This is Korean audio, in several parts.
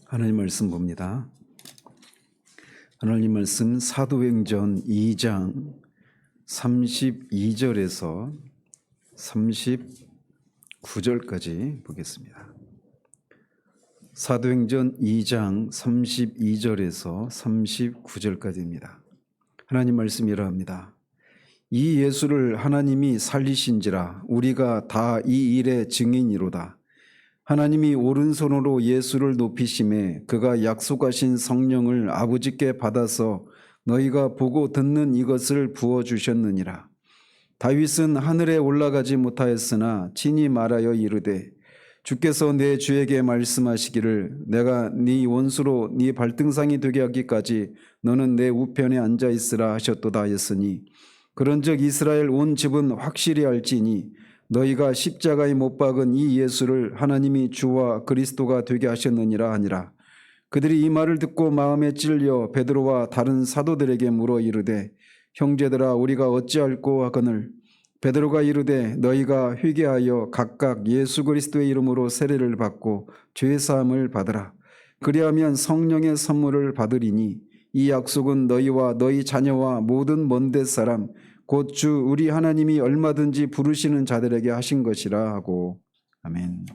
하나님 말씀 봅니다. 하나님 말씀 사도행전 2장 32절에서 39절까지 보겠습니다. 사도행전 2장 32절에서 39절까지입니다. 하나님 말씀 이러합니다. 이 예수를 하나님이 살리신지라 우리가 다 이 일의 증인이로다. 하나님이 오른손으로 예수를 높이심에 그가 약속하신 성령을 아버지께 받아서 너희가 보고 듣는 이것을 부어주셨느니라. 다윗은 하늘에 올라가지 못하였으나 친히 말하여 이르되 주께서 내 주에게 말씀하시기를 내가 네 원수로 네 발등상이 되게 하기까지 너는 내 우편에 앉아 있으라 하셨도다 하였으니 그런즉 이스라엘 온 집은 확실히 알지니 너희가 십자가에 못 박은 이 예수를 하나님이 주와 그리스도가 되게 하셨느니라 하니라. 그들이 이 말을 듣고 마음에 찔려 베드로와 다른 사도들에게 물어 이르되 형제들아 우리가 어찌할꼬 하거늘 베드로가 이르되 너희가 회개하여 각각 예수 그리스도의 이름으로 세례를 받고 죄 사함을 받으라. 그리하면 성령의 선물을 받으리니 이 약속은 너희와 너희 자녀와 모든 먼데 사람 곧 주 우리 하나님이 얼마든지 부르시는 자들에게 하신 것이라 하고. 아멘.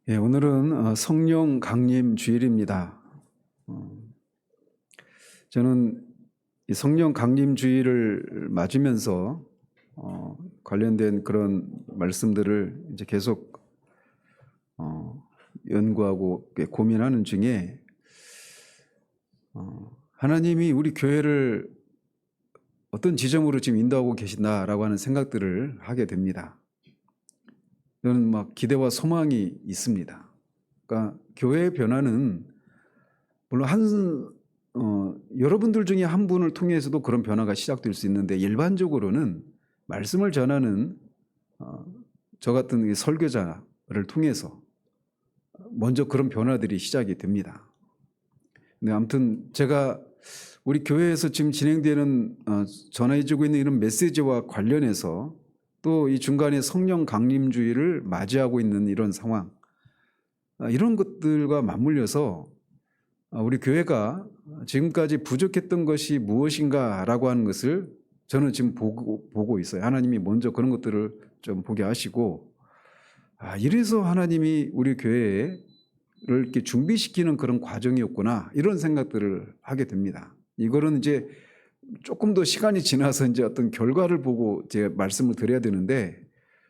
예, 오늘은 성령 강림 주일입니다. 저는 이 성령 강림 주일을 맞으면서 관련된 그런 말씀들을 이제 계속 연구하고 고민하는 중에 하나님이 우리 교회를 어떤 지점으로 지금 인도하고 계신다라고 하는 생각들을 하게 됩니다. 저는 막 기대와 소망이 있습니다. 그러니까 교회의 변화는 물론 여러분들 중에 한 분을 통해서도 그런 변화가 시작될 수 있는데 일반적으로는 말씀을 전하는 저 같은 설교자를 통해서 먼저 그런 변화들이 시작이 됩니다. 네, 아무튼 제가 우리 교회에서 지금 진행되는 전해지고 있는 이런 메시지와 관련해서 또 이 중간에 성령 강림주의를 맞이하고 있는 이런 상황, 이런 것들과 맞물려서 우리 교회가 지금까지 부족했던 것이 무엇인가라고 하는 것을 저는 지금 보고 있어요. 하나님이 먼저 그런 것들을 좀 보게 하시고, 이래서 하나님이 우리 교회에 를 이렇게 준비시키는 그런 과정이었구나 이런 생각들을 하게 됩니다. 이거는 이제 조금 더 시간이 지나서 이제 어떤 결과를 보고 제 말씀을 드려야 되는데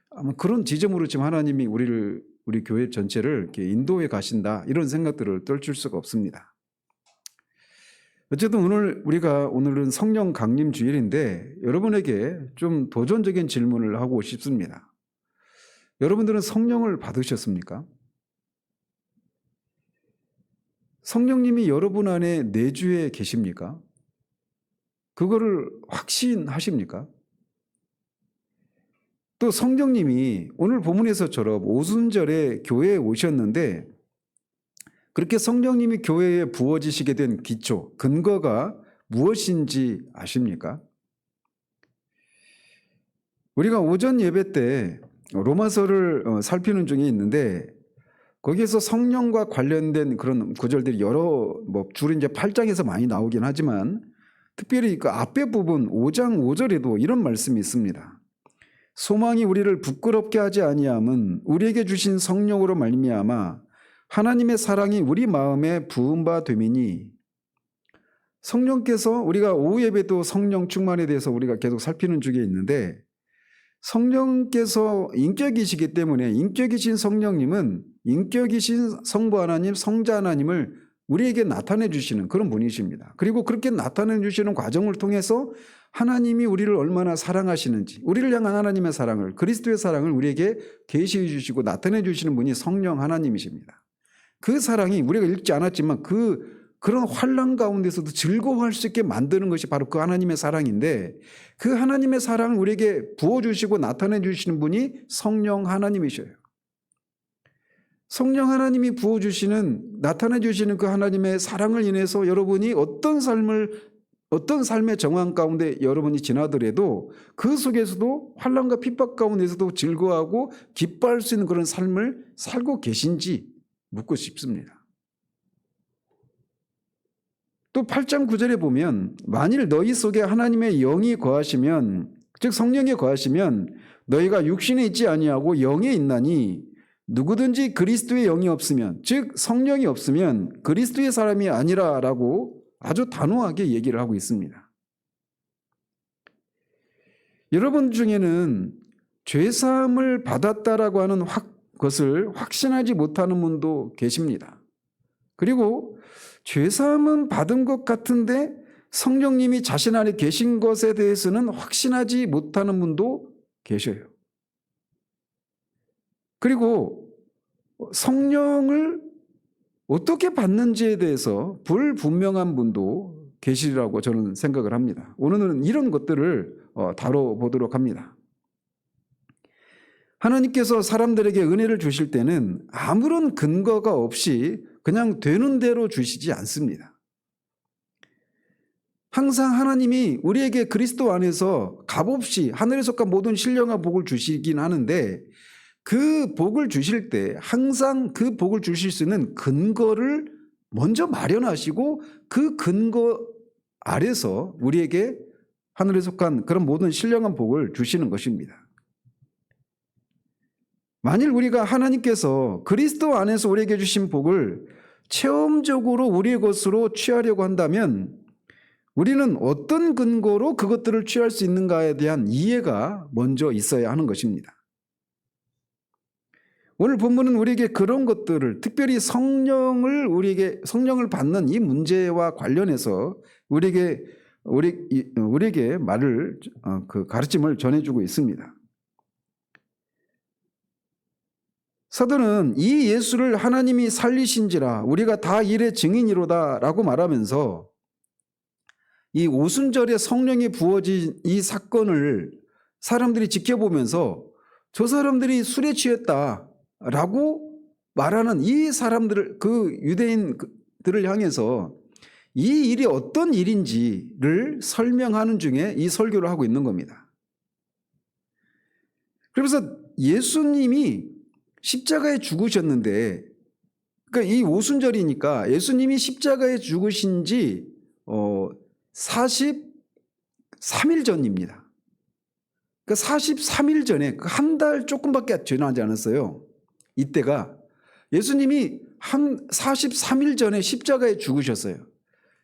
아마 그런 지점으로 지금 하나님이 우리 교회 전체를 이렇게 인도해 가신다 이런 생각들을 떨칠 수가 없습니다. 어쨌든 오늘은 성령 강림 주일인데 여러분에게 좀 도전적인 질문을 하고 싶습니다. 여러분들은 성령을 받으셨습니까? 성령님이 여러분 안에 내주에 계십니까? 그거를 확신하십니까? 또 성령님이 오늘 본문에서처럼 오순절에 교회에 오셨는데 그렇게 성령님이 교회에 부어지시게 된 기초, 근거가 무엇인지 아십니까? 우리가 오전 예배 때 로마서를 살피는 중에 있는데 거기에서 성령과 관련된 그런 구절들이 주로 이제 8장에서 많이 나오긴 하지만 특별히 그 앞에 부분 5장 5절에도 이런 말씀이 있습니다. 소망이 우리를 부끄럽게 하지 아니함은 우리에게 주신 성령으로 말미암아 하나님의 사랑이 우리 마음에 부은 바 됨이니. 성령께서 우리가 오후 예배도 성령 충만에 대해서 우리가 계속 살피는 중에 있는데 성령께서 인격이시기 때문에 인격이신 성령님은 인격이신 성부 하나님, 성자 하나님을 우리에게 나타내 주시는 그런 분이십니다. 그리고 그렇게 나타내 주시는 과정을 통해서 하나님이 우리를 얼마나 사랑하시는지, 우리를 향한 하나님의 사랑을, 그리스도의 사랑을 우리에게 계시해 주시고 나타내 주시는 분이 성령 하나님이십니다. 그 사랑이 우리가 읽지 않았지만 그런 환난 가운데서도 즐거워할 수 있게 만드는 것이 바로 그 하나님의 사랑인데 그 하나님의 사랑을 우리에게 부어주시고 나타내 주시는 분이 성령 하나님이셔요. 성령 하나님이 부어주시는 나타내 주시는 그 하나님의 사랑을 인해서 여러분이 어떤 삶을 어떤 삶의 정황 가운데 여러분이 지나더라도 그 속에서도 환난과 핍박 가운데서도 즐거워하고 기뻐할 수 있는 그런 삶을 살고 계신지 묻고 싶습니다. 또 8장 9절에 보면 만일 너희 속에 하나님의 영이 거하시면, 즉 성령이 거하시면 너희가 육신에 있지 아니하고 영에 있나니 누구든지 그리스도의 영이 없으면, 즉 성령이 없으면 그리스도의 사람이 아니라라고 아주 단호하게 얘기를 하고 있습니다. 여러분 중에는 죄사함을 받았다라고 하는 것을 확신하지 못하는 분도 계십니다. 그리고 죄사함은 받은 것 같은데 성령님이 자신 안에 계신 것에 대해서는 확신하지 못하는 분도 계셔요. 그리고 성령을 어떻게 받는지에 대해서 불분명한 분도 계시리라고 저는 생각을 합니다. 오늘은 이런 것들을 다뤄보도록 합니다. 하나님께서 사람들에게 은혜를 주실 때는 아무런 근거가 없이 그냥 되는 대로 주시지 않습니다. 항상 하나님이 우리에게 그리스도 안에서 값없이 하늘에 속한 모든 신령한 복을 주시긴 하는데, 그 복을 주실 때 항상 그 복을 주실 수 있는 근거를 먼저 마련하시고 그 근거 아래서 우리에게 하늘에 속한 그런 모든 신령한 복을 주시는 것입니다. 만일 우리가 하나님께서 그리스도 안에서 우리에게 주신 복을 체험적으로 우리의 것으로 취하려고 한다면 우리는 어떤 근거로 그것들을 취할 수 있는가에 대한 이해가 먼저 있어야 하는 것입니다. 오늘 본문은 우리에게 그런 것들을, 특별히 성령을 받는 이 문제와 관련해서 우리에게 가르침을 전해주고 있습니다. 사도는 이 예수를 하나님이 살리신지라 우리가 다 일의 증인이로다라고 말하면서 이 오순절에 성령이 부어진 이 사건을 사람들이 지켜보면서 저 사람들이 술에 취했다라고 말하는 이 사람들을, 그 유대인들을 향해서 이 일이 어떤 일인지를 설명하는 중에 이 설교를 하고 있는 겁니다. 그러면서 예수님이 십자가에 죽으셨는데, 그러니까 이 오순절이니까 예수님이 십자가에 죽으신 지 43일 전입니다. 그러니까 43일 전에, 한 달 조금밖에 지나지 않았어요. 이때가 예수님이 한 43일 전에 십자가에 죽으셨어요.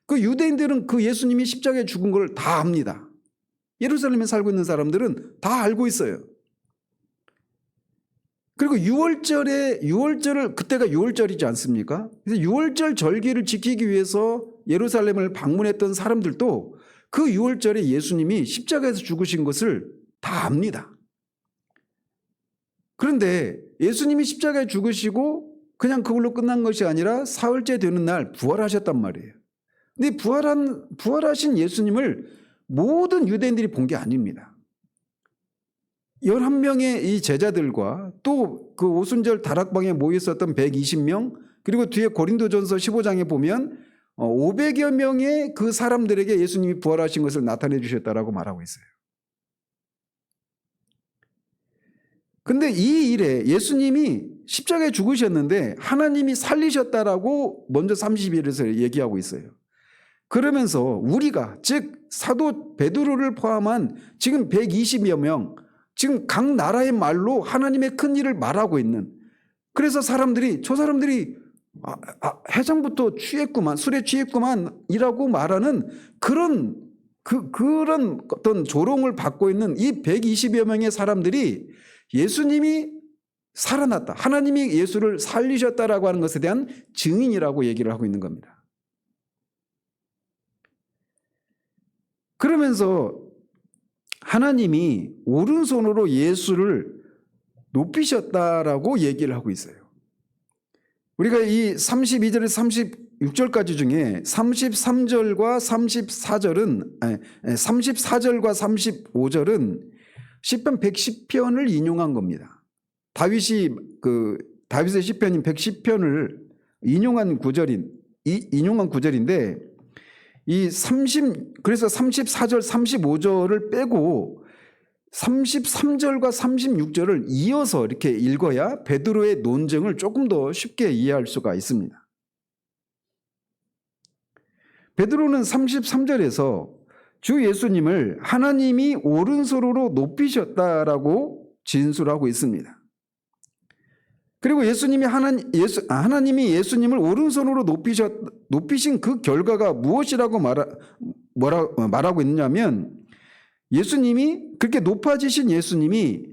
그 유대인들은 그 예수님이 십자가에 죽은 걸 다 압니다. 예루살렘에 살고 있는 사람들은 다 알고 있어요. 그리고 6월절을, 그때가 6월절이지 않습니까? 그래서 6월절 절기를 지키기 위해서 예루살렘을 방문했던 사람들도 그 6월절에 예수님이 십자가에서 죽으신 것을 다 압니다. 그런데 예수님이 십자가에 죽으시고 그냥 그걸로 끝난 것이 아니라 사흘째 되는 날 부활하셨단 말이에요. 근데 부활하신 예수님을 모든 유대인들이 본 게 아닙니다. 11명의 이 제자들과 또 그 오순절 다락방에 모여 있었던 120명, 그리고 뒤에 고린도전서 15장에 보면 500여 명의 그 사람들에게 예수님이 부활하신 것을 나타내 주셨다라고 말하고 있어요. 근데 이 일에 예수님이 십자가에 죽으셨는데 하나님이 살리셨다라고 먼저 30일에서 얘기하고 있어요. 그러면서 우리가, 즉 사도 베드로를 포함한 지금 120여 명, 지금 각 나라의 말로 하나님의 큰 일을 말하고 있는, 그래서 저 사람들이 해장부터 취했구만, 술에 취했구만 이라고 말하는 그런 어떤 조롱을 받고 있는 이 120여 명의 사람들이 예수님이 살아났다, 하나님이 예수를 살리셨다라고 하는 것에 대한 증인이라고 얘기를 하고 있는 겁니다. 그러면서 하나님이 오른손으로 예수를 높이셨다라고 얘기를 하고 있어요. 우리가 이 32절에서 36절까지 중에 33절과 34절과 35절은 시편 110편을 인용한 겁니다. 다윗의 시편인 110편을 인용한 구절인데, 그래서 34절, 35절을 빼고 33절과 36절을 이어서 이렇게 읽어야 베드로의 논증을 조금 더 쉽게 이해할 수가 있습니다. 베드로는 33절에서 주 예수님을 하나님이 오른손으로 높이셨다라고 진술하고 있습니다. 그리고 하나님이 예수님을 오른손으로 높이신 그 결과가 무엇이라고 말하고 있느냐면, 그렇게 높아지신 예수님이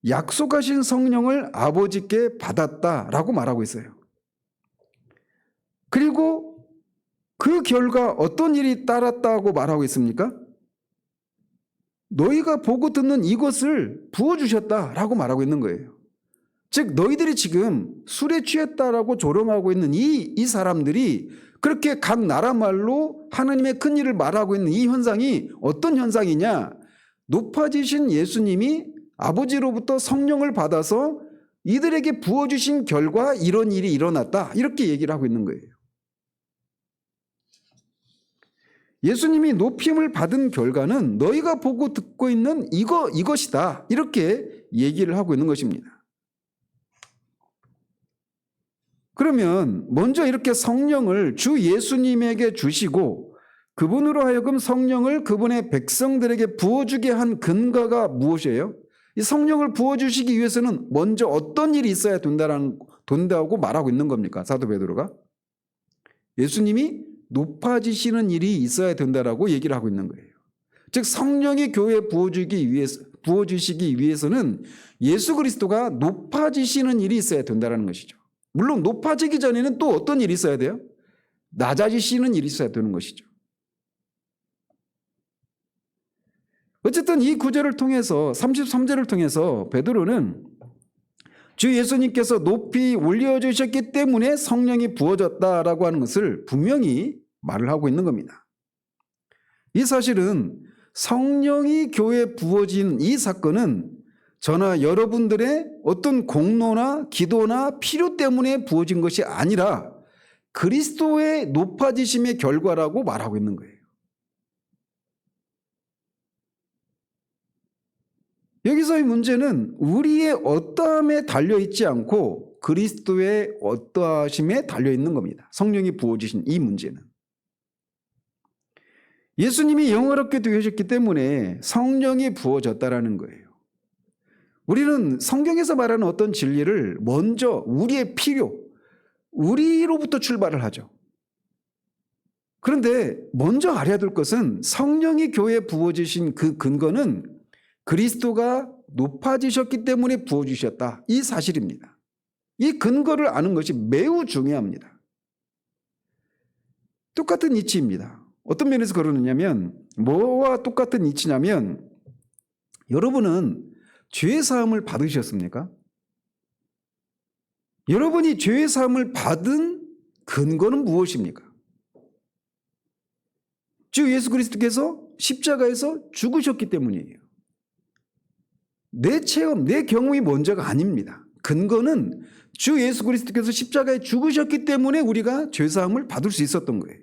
약속하신 성령을 아버지께 받았다라고 말하고 있어요. 그리고 그 결과 어떤 일이 따랐다고 말하고 있습니까? 너희가 보고 듣는 이것을 부어주셨다라고 말하고 있는 거예요. 즉 너희들이 지금 술에 취했다라고 조롱하고 있는 이 사람들이 그렇게 각 나라 말로 하나님의 큰 일을 말하고 있는 이 현상이 어떤 현상이냐? 높아지신 예수님이 아버지로부터 성령을 받아서 이들에게 부어주신 결과 이런 일이 일어났다, 이렇게 얘기를 하고 있는 거예요. 예수님이 높임을 받은 결과는 너희가 보고 듣고 있는 이것이다, 이렇게 얘기를 하고 있는 것입니다. 그러면 먼저 이렇게 성령을 주 예수님에게 주시고 그분으로 하여금 성령을 그분의 백성들에게 부어주게 한 근거가 무엇이에요? 이 성령을 부어주시기 위해서는 먼저 어떤 일이 있어야 된다고 말하고 있는 겁니까? 사도 베드로가 예수님이 높아지시는 일이 있어야 된다라고 얘기를 하고 있는 거예요. 즉 성령이 교회에 부어주시기 위해서는 예수 그리스도가 높아지시는 일이 있어야 된다는 것이죠. 물론 높아지기 전에는 또 어떤 일이 있어야 돼요? 낮아지시는 일이 있어야 되는 것이죠. 어쨌든 이 구절을 통해서 33절을 통해서 베드로는 주 예수님께서 높이 올려주셨기 때문에 성령이 부어졌다라고 하는 것을 분명히 말을 하고 있는 겁니다. 이 사실은 성령이 교회에 부어진 이 사건은 저나 여러분들의 어떤 공로나 기도나 필요 때문에 부어진 것이 아니라 그리스도의 높아지심의 결과라고 말하고 있는 거예요. 여기서의 문제는 우리의 어떠함에 달려있지 않고 그리스도의 어떠하심에 달려있는 겁니다. 성령이 부어주신 이 문제는. 예수님이 영화롭게 되셨기 때문에 성령이 부어졌다라는 거예요. 우리는 성경에서 말하는 어떤 진리를 먼저 우리의 필요, 우리로부터 출발을 하죠. 그런데 먼저 알아야 될 것은 성령이 교회에 부어주신 그 근거는 그리스도가 높아지셨기 때문에 부어주셨다, 이 사실입니다. 이 근거를 아는 것이 매우 중요합니다. 똑같은 이치입니다. 어떤 면에서 그러느냐면, 뭐와 똑같은 이치냐면, 여러분은 죄의 사함을 받으셨습니까? 여러분이 죄의 사함을 받은 근거는 무엇입니까? 주 예수 그리스도께서 십자가에서 죽으셨기 때문이에요. 내 체험, 내 경험이 먼저가 아닙니다. 근거는 주 예수 그리스도께서 십자가에 죽으셨기 때문에 우리가 죄사함을 받을 수 있었던 거예요.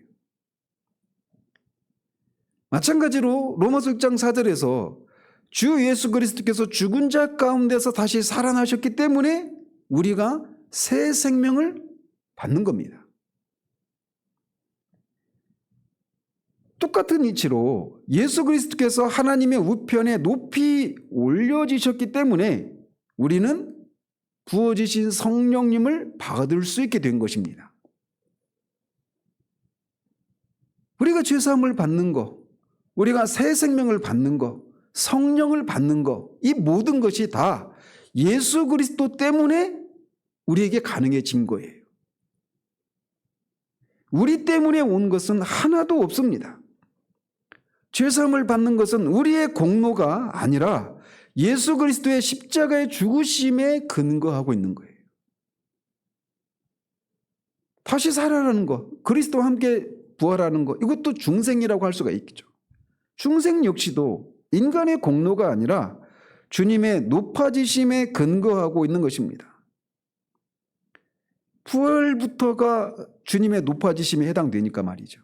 마찬가지로 로마서 6장 4절에서 주 예수 그리스도께서 죽은 자 가운데서 다시 살아나셨기 때문에 우리가 새 생명을 받는 겁니다. 똑같은 이치로 예수 그리스도께서 하나님의 우편에 높이 올려지셨기 때문에 우리는 부어지신 성령님을 받을 수 있게 된 것입니다. 우리가 죄사함을 받는 것, 우리가 새 생명을 받는 것, 성령을 받는 것, 이 모든 것이 다 예수 그리스도 때문에 우리에게 가능해진 거예요. 우리 때문에 온 것은 하나도 없습니다. 죄사함을 받는 것은 우리의 공로가 아니라 예수 그리스도의 십자가의 죽으심에 근거하고 있는 거예요. 다시 살아나는 것, 그리스도와 함께 부활하는 것, 이것도 중생이라고 할 수가 있겠죠. 중생 역시도 인간의 공로가 아니라 주님의 높아지심에 근거하고 있는 것입니다. 부활부터가 주님의 높아지심에 해당되니까 말이죠.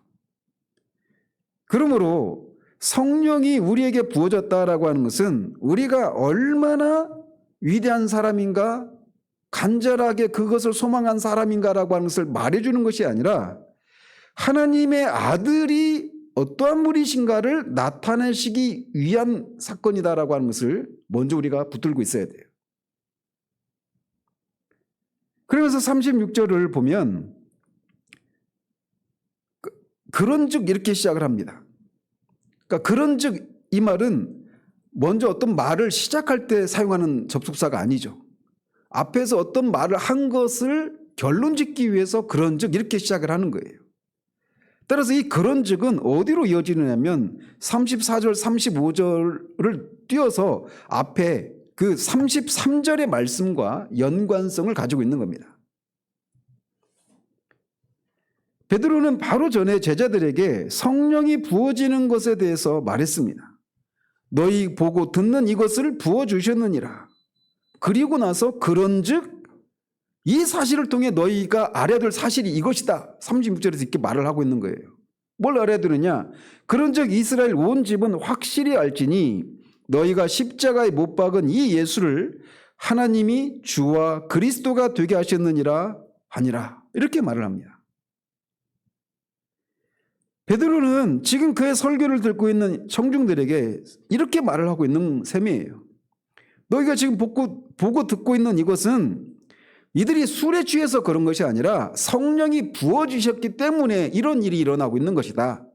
그러므로 성령이 우리에게 부어졌다라고 하는 것은 우리가 얼마나 위대한 사람인가, 간절하게 그것을 소망한 사람인가라고 하는 것을 말해주는 것이 아니라 하나님의 아들이 어떠한 분이신가를 나타내시기 위한 사건이다라고 하는 것을 먼저 우리가 붙들고 있어야 돼요. 그러면서 36절을 보면 그런즉 이렇게 시작을 합니다. 그러니까 그런즉 이 말은 먼저 어떤 말을 시작할 때 사용하는 접속사가 아니죠. 앞에서 어떤 말을 한 것을 결론 짓기 위해서 그런즉 이렇게 시작을 하는 거예요. 따라서 이 그런즉은 어디로 이어지느냐면 34절 35절을 띄어서 앞에 그 33절의 말씀과 연관성을 가지고 있는 겁니다. 베드로는 바로 전에 제자들에게 성령이 부어지는 것에 대해서 말했습니다. 너희 보고 듣는 이것을 부어주셨느니라. 그리고 나서 그런즉 이 사실을 통해 너희가 알아야 될 사실이 이것이다. 36절에서 이렇게 말을 하고 있는 거예요. 뭘 알아야 되느냐? 그런즉 이스라엘 온 집은 확실히 알지니 너희가 십자가에 못 박은 이 예수를 하나님이 주와 그리스도가 되게 하셨느니라 하니라. 이렇게 말을 합니다. 베드로는 지금 그의 설교를 듣고 있는 청중들에게 이렇게 말을 하고 있는 셈이에요. 너희가 지금 보고 듣고 있는 이것은 이들이 술에 취해서 그런 것이 아니라 성령이 부어주셨기 때문에 이런 일이 일어나고 있는 것이다.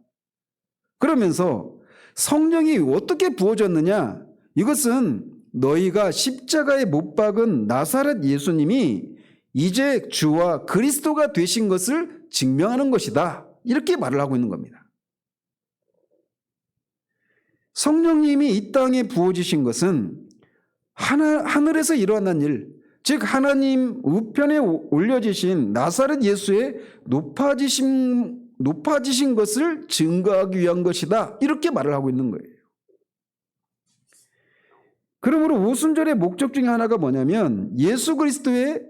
그러면서 성령이 어떻게 부어졌느냐? 이것은 너희가 십자가에 못 박은 나사렛 예수님이 이제 주와 그리스도가 되신 것을 증명하는 것이다. 이렇게 말을 하고 있는 겁니다. 성령님이 이 땅에 부어지신 것은 하늘에서 일어난 일, 즉 하나님 우편에 올려지신 나사렛 예수의 높아지신 것을 증거하기 위한 것이다. 이렇게 말을 하고 있는 거예요. 그러므로 오순절의 목적 중에 하나가 뭐냐면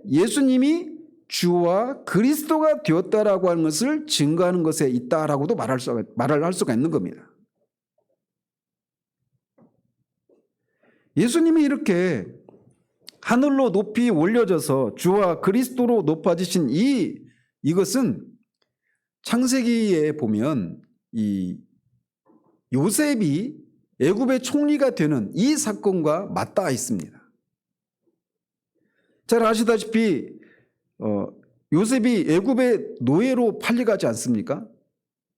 예수님이 주와 그리스도가 되었다라고 하는 것을 증거하는 것에 있다라고도 말을 할 수가 있는 겁니다. 예수님이 이렇게 하늘로 높이 올려져서 주와 그리스도로 높아지신 이것은 창세기에 보면 이 요셉이 애굽의 총리가 되는 이 사건과 맞닿아 있습니다. 잘 아시다시피 요셉이 애굽의 노예로 팔려가지 않습니까?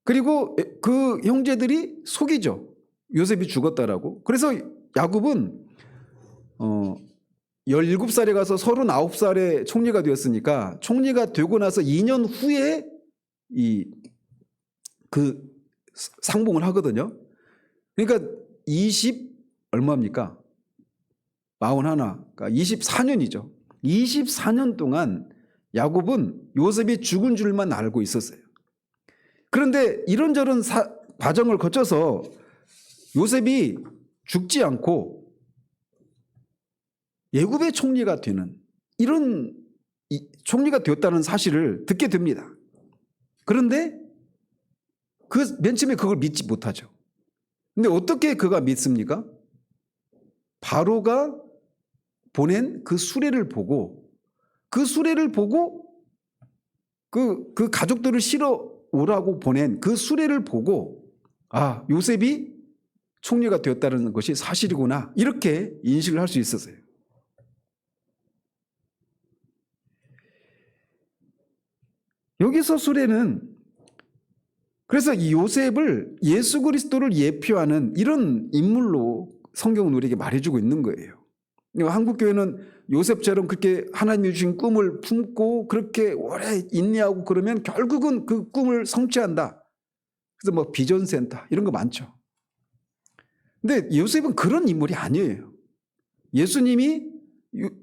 그리고 그 형제들이 속이죠. 요셉이 죽었다라고. 그래서 야곱은 17살에 가서 39살에 총리가 되었으니까 총리가 되고 나서 2년 후에 그 상봉을 하거든요. 그러니까 얼마입니까? 41, 그러니까 24년이죠. 24년 동안 야곱은 요셉이 죽은 줄만 알고 있었어요. 그런데 이런저런 과정을 거쳐서 요셉이 죽지 않고 애굽의 총리가 되는 이런 총리가 되었다는 사실을 듣게 됩니다. 그런데 맨 처음에 그걸 믿지 못하죠. 근데 어떻게 그가 믿습니까? 바로가 보낸 그 수레를 보고 그 가족들을 실어 오라고 보낸 그 수레를 보고 요셉이 총리가 되었다는 것이 사실이구나 이렇게 인식을 할 수 있었어요. 여기서 수레는 그래서 이 요셉을 예수 그리스도를 예표하는 이런 인물로 성경은 우리에게 말해주고 있는 거예요. 한국교회는 요셉처럼 그렇게 하나님이 주신 꿈을 품고 그렇게 오래 인내하고 그러면 결국은 그 꿈을 성취한다. 그래서 뭐 비전센터 이런 거 많죠. 근데 요셉은 그런 인물이 아니에요.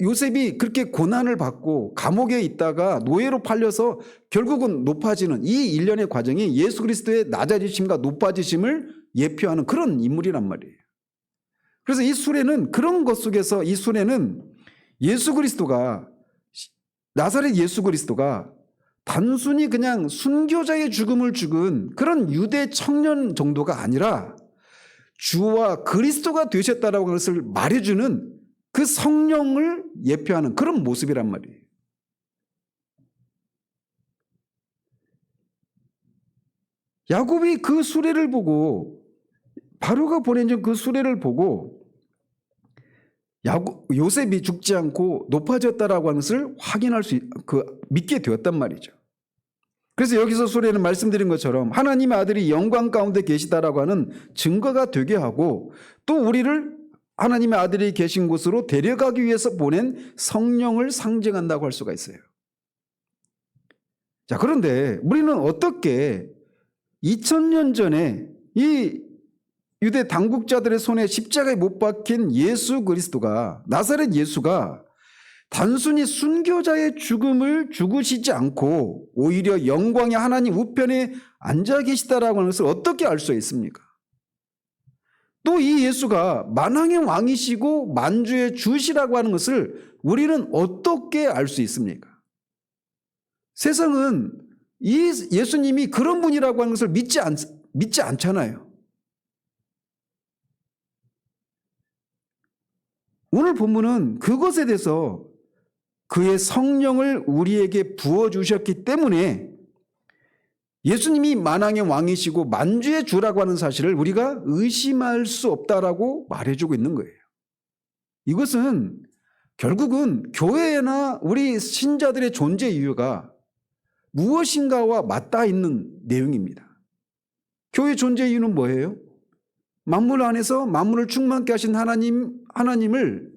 요셉이 그렇게 고난을 받고 감옥에 있다가 노예로 팔려서 결국은 높아지는 이 일련의 과정이 예수 그리스도의 낮아지심과 높아지심을 예표하는 그런 인물이란 말이에요. 그래서 이 수레는 그런 것 속에서 이 수레는 나사렛 예수 그리스도가 단순히 그냥 순교자의 죽음을 죽은 그런 유대 청년 정도가 아니라 주와 그리스도가 되셨다라고 하는 것을 말해주는 그 성령을 예표하는 그런 모습이란 말이에요. 야곱이 그 수레를 보고, 바로가 보내준 그 수레를 보고 요셉이 죽지 않고 높아졌다라고 하는 것을 확인할 믿게 되었단 말이죠. 그래서 여기서 수레는 말씀드린 것처럼 하나님의 아들이 영광 가운데 계시다라고 하는 증거가 되게 하고, 또 우리를 하나님의 아들이 계신 곳으로 데려가기 위해서 보낸 성령을 상징한다고 할 수가 있어요. 자, 그런데 우리는 어떻게 2000년 전에 이 유대 당국자들의 손에 십자가에 못 박힌 예수 그리스도가, 나사렛 예수가 단순히 순교자의 죽음을 죽으시지 않고 오히려 영광의 하나님 우편에 앉아 계시다라고 하는 것을 어떻게 알 수 있습니까? 또 이 예수가 만왕의 왕이시고 만주의 주시라고 하는 것을 우리는 어떻게 알 수 있습니까? 세상은 이 예수님이 그런 분이라고 하는 것을 믿지 않잖아요. 오늘 본문은 그것에 대해서 그의 성령을 우리에게 부어주셨기 때문에 예수님이 만왕의 왕이시고 만주의 주라고 하는 사실을 우리가 의심할 수 없다라고 말해주고 있는 거예요. 이것은 결국은 교회나 우리 신자들의 존재 이유가 무엇인가와 맞닿아 있는 내용입니다. 교회 존재 이유는 뭐예요? 만물 안에서 만물을 충만케 하신 하나님을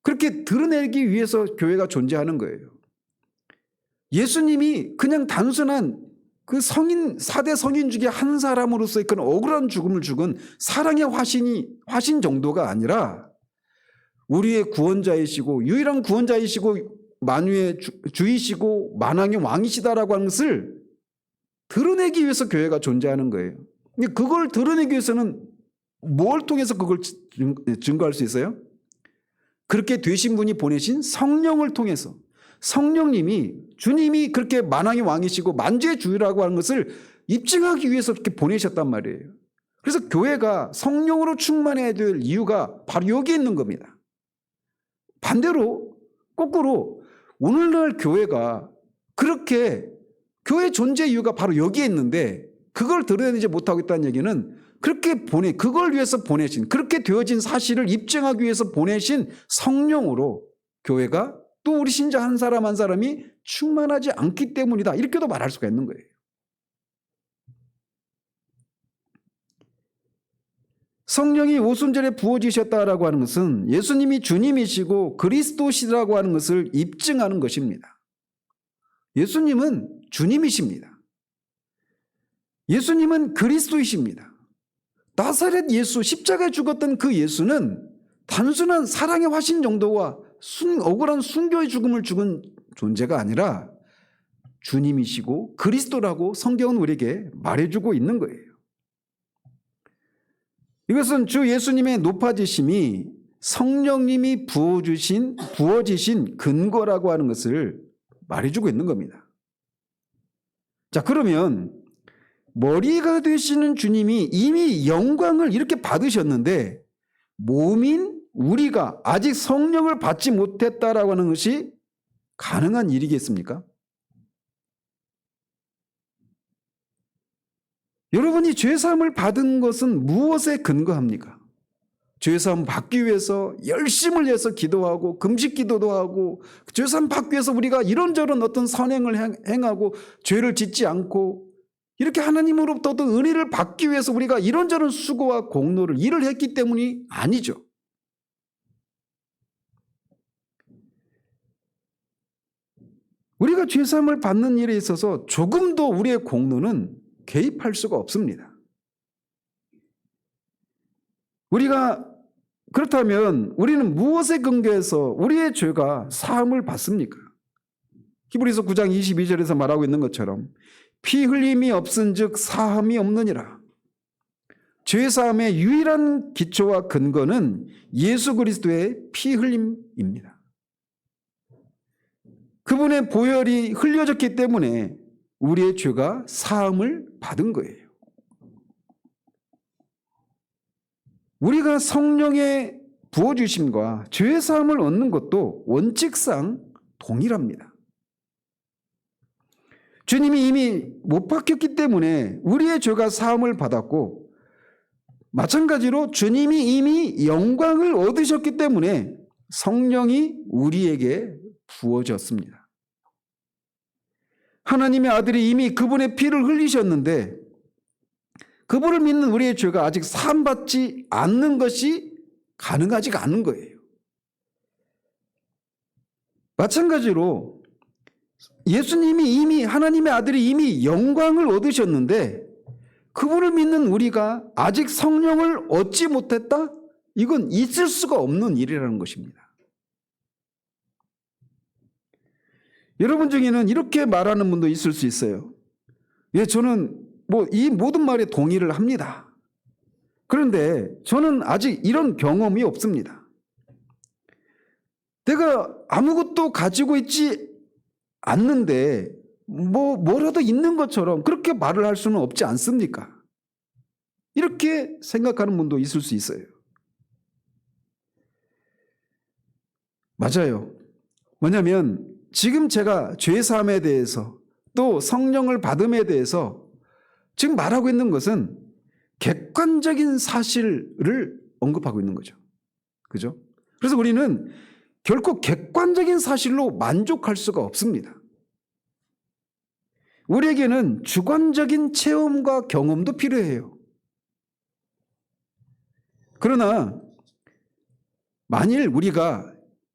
그렇게 드러내기 위해서 교회가 존재하는 거예요. 예수님이 그냥 단순한 그 4대 성인 중에 한 사람으로서의 그런 억울한 죽음을 죽은 사랑의 화신 정도가 아니라 우리의 구원자이시고 유일한 구원자이시고 만유의 주이시고 만왕의 왕이시다라고 하는 것을 드러내기 위해서 교회가 존재하는 거예요. 그걸 드러내기 위해서는 뭘 통해서 그걸 증거할 수 있어요? 그렇게 되신 분이 보내신 성령을 통해서, 성령님이, 주님이 그렇게 만왕의 왕이시고 만주의 주라고 하는 것을 입증하기 위해서 그렇게 보내셨단 말이에요. 그래서 교회가 성령으로 충만해야 될 이유가 바로 여기에 있는 겁니다. 반대로 거꾸로 오늘날 교회가 그렇게 교회 존재 이유가 바로 여기에 있는데 그걸 드러내지 못하고 있다는 얘기는 그걸 위해서 보내신, 그렇게 되어진 사실을 입증하기 위해서 보내신 성령으로 교회가 또 우리 신자 한 사람 한 사람이 충만하지 않기 때문이다. 이렇게도 말할 수가 있는 거예요. 성령이 오순절에 부어지셨다라고 하는 것은 예수님이 주님이시고 그리스도시라고 하는 것을 입증하는 것입니다. 예수님은 주님이십니다. 예수님은 그리스도이십니다. 나사렛 예수, 십자가에 죽었던 그 예수는 단순한 사랑의 화신 정도와 억울한 순교의 죽음을 죽은 존재가 아니라 주님이시고 그리스도라고 성경은 우리에게 말해주고 있는 거예요. 이것은 주 예수님의 높아지심이 성령님이 부어지신 근거라고 하는 것을 말해주고 있는 겁니다. 자, 그러면 머리가 되시는 주님이 이미 영광을 이렇게 받으셨는데 몸인 우리가 아직 성령을 받지 못했다라고 하는 것이 가능한 일이겠습니까? 여러분이 죄사함을 받은 것은 무엇에 근거합니까? 죄사함 받기 위해서 열심을 내서 기도하고 금식 기도도 하고 죄사함 받기 위해서 우리가 이런저런 어떤 선행을 행하고 죄를 짓지 않고 이렇게 하나님으로부터 어떤 은혜를 받기 위해서 우리가 이런저런 수고와 공로를 일을 했기 때문이 아니죠. 우리가 죄사함을 받는 일에 있어서 조금도 우리의 공로는 개입할 수가 없습니다. 우리가 그렇다면 우리는 무엇에 근거해서 우리의 죄가 사함을 받습니까? 히브리서 9장 22절에서 말하고 있는 것처럼 피 흘림이 없은즉 사함이 없느니라. 죄사함의 유일한 기초와 근거는 예수 그리스도의 피 흘림입니다. 그분의 보혈이 흘려졌기 때문에 우리의 죄가 사함을 받은 거예요. 우리가 성령의 부어주심과 죄 사함을 얻는 것도 원칙상 동일합니다. 주님이 이미 못 박혔기 때문에 우리의 죄가 사함을 받았고, 마찬가지로 주님이 이미 영광을 얻으셨기 때문에 성령이 우리에게 부어졌습니다. 하나님의 아들이 이미 그분의 피를 흘리셨는데 그분을 믿는 우리의 죄가 아직 사함받지 않는 것이 가능하지가 않은 거예요. 마찬가지로 예수님이 이미, 하나님의 아들이 이미 영광을 얻으셨는데 그분을 믿는 우리가 아직 성령을 얻지 못했다? 이건 있을 수가 없는 일이라는 것입니다. 여러분 중에는 이렇게 말하는 분도 있을 수 있어요. 예, 저는 이 모든 말에 동의를 합니다. 그런데 저는 아직 이런 경험이 없습니다. 내가 아무것도 가지고 있지 않는데 뭐라도 있는 것처럼 그렇게 말을 할 수는 없지 않습니까? 이렇게 생각하는 분도 있을 수 있어요. 맞아요. 뭐냐면 지금 제가 죄사함에 대해서 또 성령을 받음에 대해서 지금 말하고 있는 것은 객관적인 사실을 언급하고 있는 거죠. 그죠? 그래서 우리는 결코 객관적인 사실로 만족할 수가 없습니다. 우리에게는 주관적인 체험과 경험도 필요해요. 그러나 만일 우리가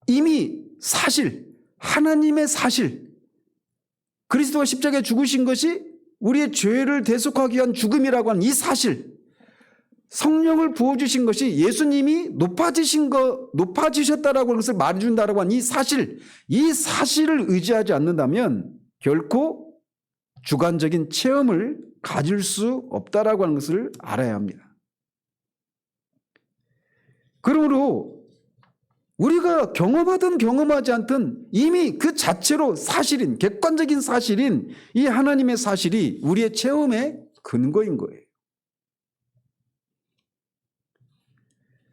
이미 사실, 하나님의 사실, 그리스도가 십자가에 죽으신 것이 우리의 죄를 대속하기 위한 죽음이라고 하는 이 사실, 성령을 부어주신 것이 예수님이 높아지셨다라고 하는 것을 말해준다라고 하는 이 사실을 의지하지 않는다면 결코 주관적인 체험을 가질 수 없다라고 하는 것을 알아야 합니다. 그러므로 우리가 경험하든 경험하지 않든 이미 그 자체로 사실인, 객관적인 사실인 이 하나님의 사실이 우리의 체험의 근거인 거예요.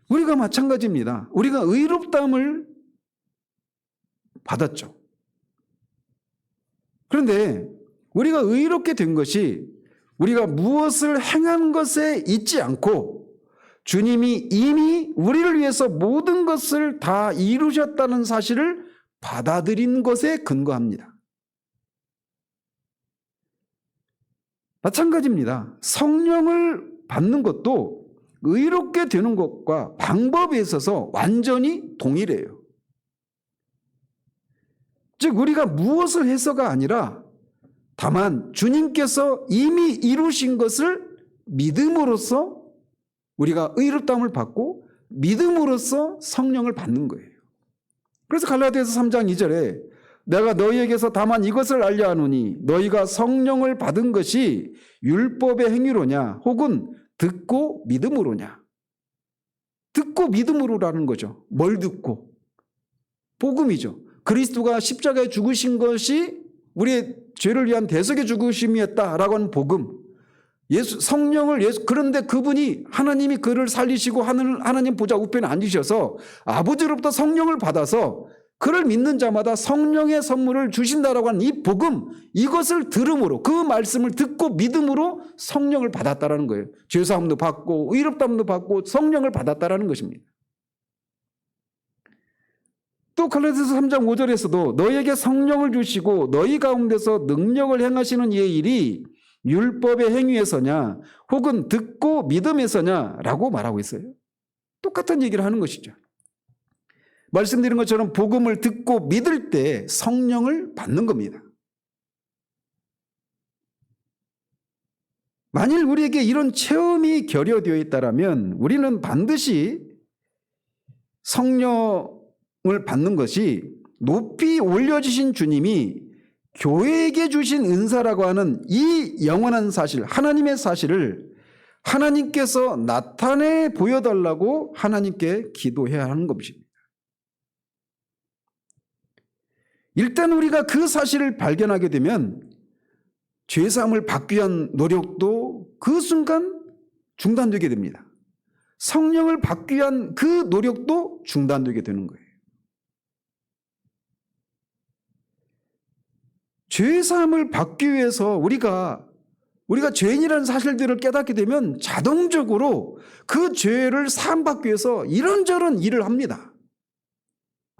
우리가 마찬가지입니다. 우리가 의롭다함을 받았죠. 그런데 우리가 의롭게 된 것이 우리가 무엇을 행한 것에 있지 않고 주님이 이미 우리를 위해서 모든 것을 다 이루셨다는 사실을 받아들인 것에 근거합니다. 마찬가지입니다. 성령을 받는 것도 의롭게 되는 것과 방법에 있어서 완전히 동일해요. 즉 우리가 무엇을 해서가 아니라 다만 주님께서 이미 이루신 것을 믿음으로써 우리가 의롭다함을 받고 믿음으로써 성령을 받는 거예요. 그래서 갈라디아서 3장 2절에 내가 너희에게서 다만 이것을 알려 하노니 너희가 성령을 받은 것이 율법의 행위로냐 혹은 듣고 믿음으로냐. 듣고 믿음으로라는 거죠. 뭘 듣고? 복음이죠. 그리스도가 십자가에 죽으신 것이 우리의 죄를 위한 대속의 죽으심이었다라고 하는 복음. 그런데 그분이 하나님이 그를 살리시고 하나님 보좌 우편에 앉으셔서 아버지로부터 성령을 받아서 그를 믿는 자마다 성령의 선물을 주신다라고 하는 이 복음, 이것을 들음으로, 그 말씀을 듣고 믿음으로 성령을 받았다라는 거예요. 죄사함도 받고 의롭다함도 받고 성령을 받았다라는 것입니다. 또 갈라디아서 3장 5절에서도 너희에게 성령을 주시고 너희 가운데서 능력을 행하시는 이의 일이 율법의 행위에서냐 혹은 듣고 믿음에서냐라고 말하고 있어요. 똑같은 얘기를 하는 것이죠. 말씀드린 것처럼 복음을 듣고 믿을 때 성령을 받는 겁니다. 만일 우리에게 이런 체험이 결여되어 있다면 우리는 반드시 성령을 받는 것이 높이 올려주신 주님이 교회에게 주신 은사라고 하는 이 영원한 사실, 하나님의 사실을 하나님께서 나타내 보여달라고 하나님께 기도해야 하는 것입니다. 일단 우리가 그 사실을 발견하게 되면 죄사함을 받기 위한 노력도 그 순간 중단되게 됩니다. 성령을 받기 위한 그 노력도 중단되게 되는 거예요. 죄사함을 받기 위해서 우리가 죄인이라는 사실들을 깨닫게 되면 자동적으로 그 죄를 사함받기 위해서 이런저런 일을 합니다.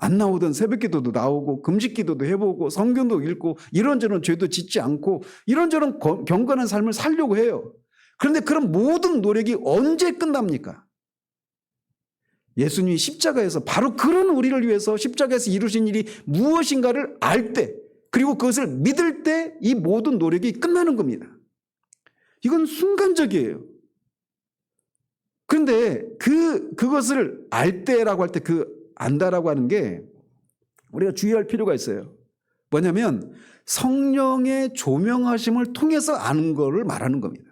안 나오던 새벽기도도 나오고 금식기도도 해보고 성경도 읽고 이런저런 죄도 짓지 않고 이런저런 경건한 삶을 살려고 해요. 그런데 그런 모든 노력이 언제 끝납니까? 예수님이 십자가에서 바로 그런 우리를 위해서 십자가에서 이루신 일이 무엇인가를 알 때, 그리고 그것을 믿을 때 이 모든 노력이 끝나는 겁니다. 이건 순간적이에요. 그런데 그것을 알 때라고 할 때 안다라고 하는 게 우리가 주의할 필요가 있어요. 뭐냐면 성령의 조명하심을 통해서 아는 거를 말하는 겁니다.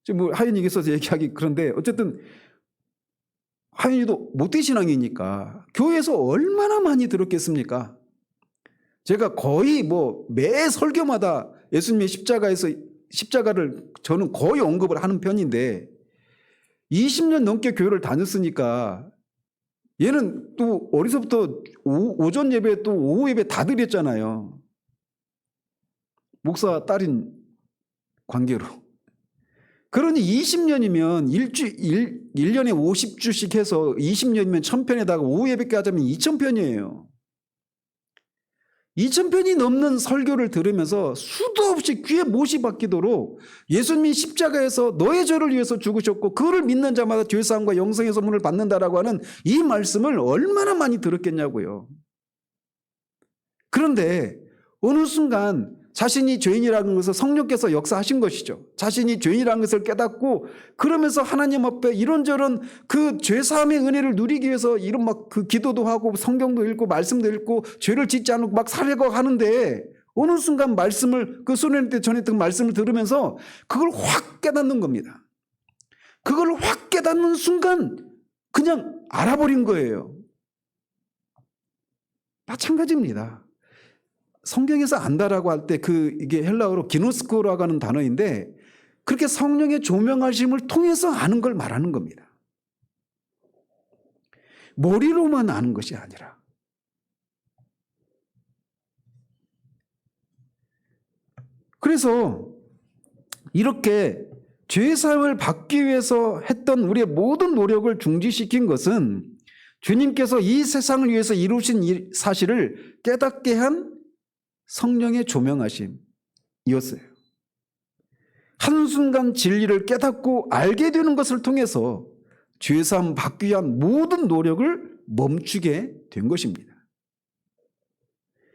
지금 뭐 하윤이에 있어서 얘기하기 그런데 어쨌든 하윤이도 모태신앙이니까 교회에서 얼마나 많이 들었겠습니까? 제가 거의 매 설교마다 예수님의 십자가를 저는 거의 언급을 하는 편인데 20년 넘게 교회를 다녔으니까 얘는 또 어디서부터 오전 예배 또 오후 예배 다 드렸잖아요. 목사 딸인 관계로. 그러니 20년이면 1년에 50주씩 해서 20년이면 1000편에다가 오후 예배까지 하면 2000편이에요. 2000편이 넘는 설교를 들으면서 수도 없이 귀에 못이 박히도록 예수님이 십자가에서 너의 죄를 위해서 죽으셨고 그를 믿는 자마다 죄사함과 영생의 선물을 받는다라고 하는 이 말씀을 얼마나 많이 들었겠냐고요. 그런데 어느 순간 자신이 죄인이라는 것을 성령께서 역사하신 것이죠. 자신이 죄인이라는 것을 깨닫고 그러면서 하나님 앞에 이런저런 그 죄사함의 은혜를 누리기 위해서 이런 그 기도도 하고 성경도 읽고 말씀도 읽고 죄를 짓지 않고 막 살려고 하는데 어느 순간 말씀을 그 소년 때 전했던 말씀을 들으면서 그걸 확 깨닫는 겁니다. 그걸 확 깨닫는 순간 그냥 알아버린 거예요. 마찬가지입니다. 성경에서 안다라고 할 때 이게 헬라어로 기노스코라고 하는 단어인데 그렇게 성령의 조명하심을 통해서 아는 걸 말하는 겁니다. 머리로만 아는 것이 아니라. 그래서 이렇게 죄사함을 받기 위해서 했던 우리의 모든 노력을 중지시킨 것은 주님께서 이 세상을 위해서 이루신 이 사실을 깨닫게 한 성령의 조명하심이었어요. 한순간 진리를 깨닫고 알게 되는 것을 통해서 죄사함 받기 위한 모든 노력을 멈추게 된 것입니다.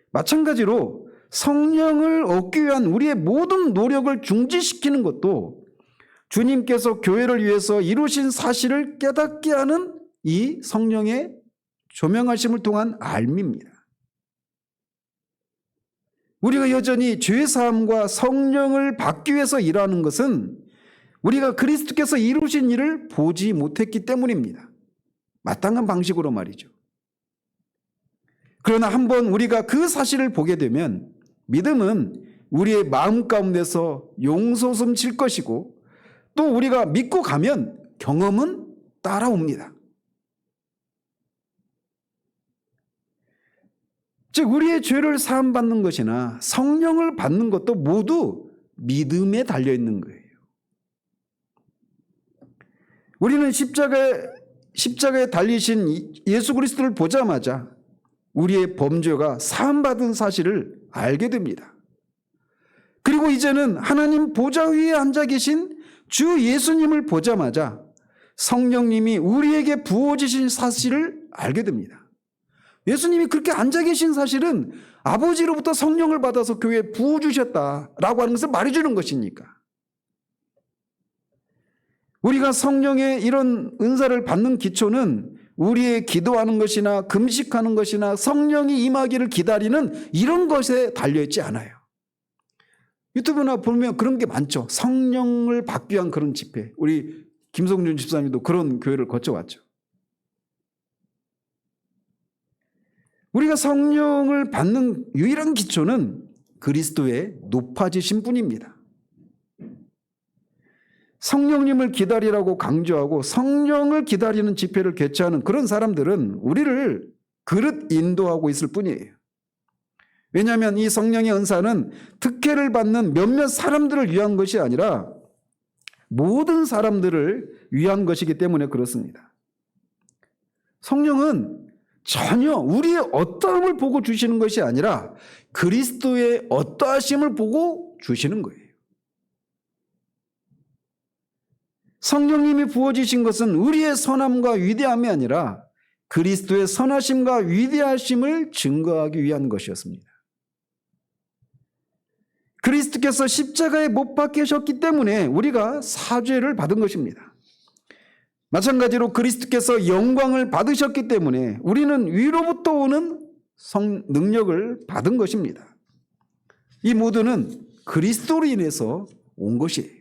마찬가지로 성령을 얻기 위한 우리의 모든 노력을 중지시키는 것도 주님께서 교회를 위해서 이루신 사실을 깨닫게 하는 이 성령의 조명하심을 통한 알미입니다. 우리가 여전히 죄사함과 성령을 받기 위해서 일하는 것은 우리가 그리스도께서 이루신 일을 보지 못했기 때문입니다. 마땅한 방식으로 말이죠. 그러나 한번 우리가 그 사실을 보게 되면 믿음은 우리의 마음 가운데서 용솟음 칠 것이고 또 우리가 믿고 가면 경험은 따라옵니다. 즉 우리의 죄를 사함받는 것이나 성령을 받는 것도 모두 믿음에 달려있는 거예요. 우리는 십자가에 달리신 예수 그리스도를 보자마자 우리의 범죄가 사함받은 사실을 알게 됩니다. 그리고 이제는 하나님 보좌 위에 앉아 계신 주 예수님을 보자마자 성령님이 우리에게 부어지신 사실을 알게 됩니다. 예수님이 그렇게 앉아 계신 사실은 아버지로부터 성령을 받아서 교회에 부어주셨다라고 하는 것을 말해주는 것이니까. 우리가 성령의 이런 은사를 받는 기초는 우리의 기도하는 것이나 금식하는 것이나 성령이 임하기를 기다리는 이런 것에 달려있지 않아요. 유튜브나 보면 그런 게 많죠. 성령을 받기 위한 그런 집회. 우리 김성준 집사님도 그런 교회를 거쳐왔죠. 우리가 성령을 받는 유일한 기초는 그리스도의 높아지신 분입니다. 성령님을 기다리라고 강조하고 성령을 기다리는 집회를 개최하는 그런 사람들은 우리를 그릇 인도하고 있을 뿐이에요. 왜냐하면 이 성령의 은사는 특혜를 받는 몇몇 사람들을 위한 것이 아니라 모든 사람들을 위한 것이기 때문에 그렇습니다. 성령은 전혀 우리의 어떠함을 보고 주시는 것이 아니라 그리스도의 어떠하심을 보고 주시는 거예요. 성령님이 부어지신 것은 우리의 선함과 위대함이 아니라 그리스도의 선하심과 위대하심을 증거하기 위한 것이었습니다. 그리스도께서 십자가에 못 박히셨기 때문에 우리가 사죄를 받은 것입니다. 마찬가지로 그리스도께서 영광을 받으셨기 때문에 우리는 위로부터 오는 능력을 받은 것입니다. 이 모두는 그리스도로 인해서 온 것이에요.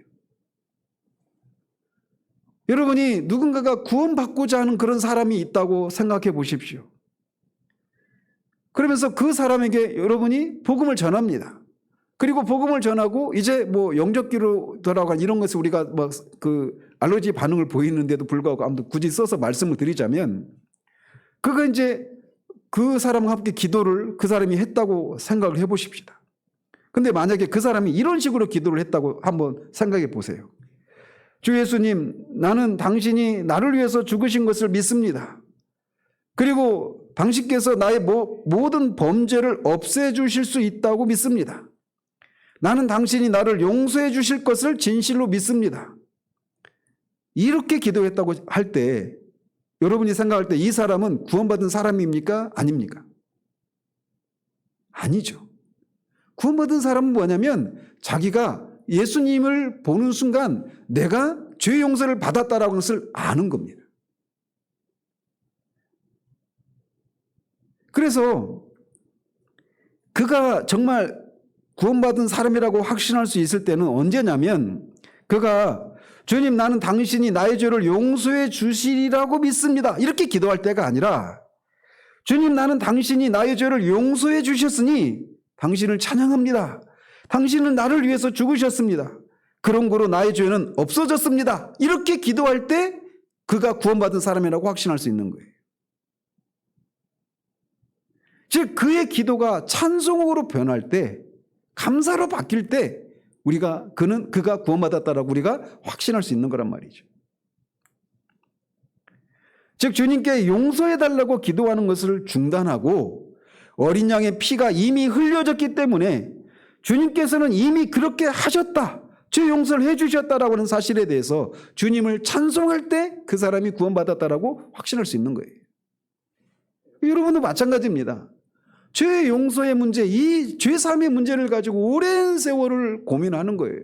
여러분이 누군가가 구원받고자 하는 그런 사람이 있다고 생각해 보십시오. 그러면서 그 사람에게 여러분이 복음을 전합니다. 그리고 복음을 전하고 이제 뭐 영접기로 돌아가 이런 것을 우리가 막 그 알러지 반응을 보이는데도 불구하고 아무튼 굳이 써서 말씀을 드리자면 그거 이제 그 사람과 함께 기도를 그 사람이 했다고 생각을 해 보십시다. 근데 만약에 그 사람이 이런 식으로 기도를 했다고 한번 생각해 보세요. 주 예수님, 나는 당신이 나를 위해서 죽으신 것을 믿습니다. 그리고 당신께서 나의 모든 범죄를 없애주실 수 있다고 믿습니다. 나는 당신이 나를 용서해 주실 것을 진실로 믿습니다. 이렇게 기도했다고 할 때 여러분이 생각할 때 이 사람은 구원받은 사람입니까? 아닙니까? 아니죠. 구원받은 사람은 뭐냐면 자기가 예수님을 보는 순간 내가 죄 용서를 받았다라는 것을 아는 겁니다. 그래서 그가 정말 구원받은 사람이라고 확신할 수 있을 때는 언제냐면 그가 주님, 나는 당신이 나의 죄를 용서해 주시리라고 믿습니다. 이렇게 기도할 때가 아니라 주님, 나는 당신이 나의 죄를 용서해 주셨으니 당신을 찬양합니다. 당신은 나를 위해서 죽으셨습니다. 그런 거로 나의 죄는 없어졌습니다. 이렇게 기도할 때 그가 구원받은 사람이라고 확신할 수 있는 거예요. 즉 그의 기도가 찬송으로 변할 때, 감사로 바뀔 때 그가 구원받았다라고 우리가 확신할 수 있는 거란 말이죠. 즉 주님께 용서해달라고 기도하는 것을 중단하고 어린 양의 피가 이미 흘려졌기 때문에 주님께서는 이미 그렇게 하셨다, 죄 용서를 해주셨다라고 하는 사실에 대해서 주님을 찬송할 때 그 사람이 구원받았다라고 확신할 수 있는 거예요. 여러분도 마찬가지입니다. 죄 용서의 문제, 이 죄사함의 문제를 가지고 오랜 세월을 고민하는 거예요.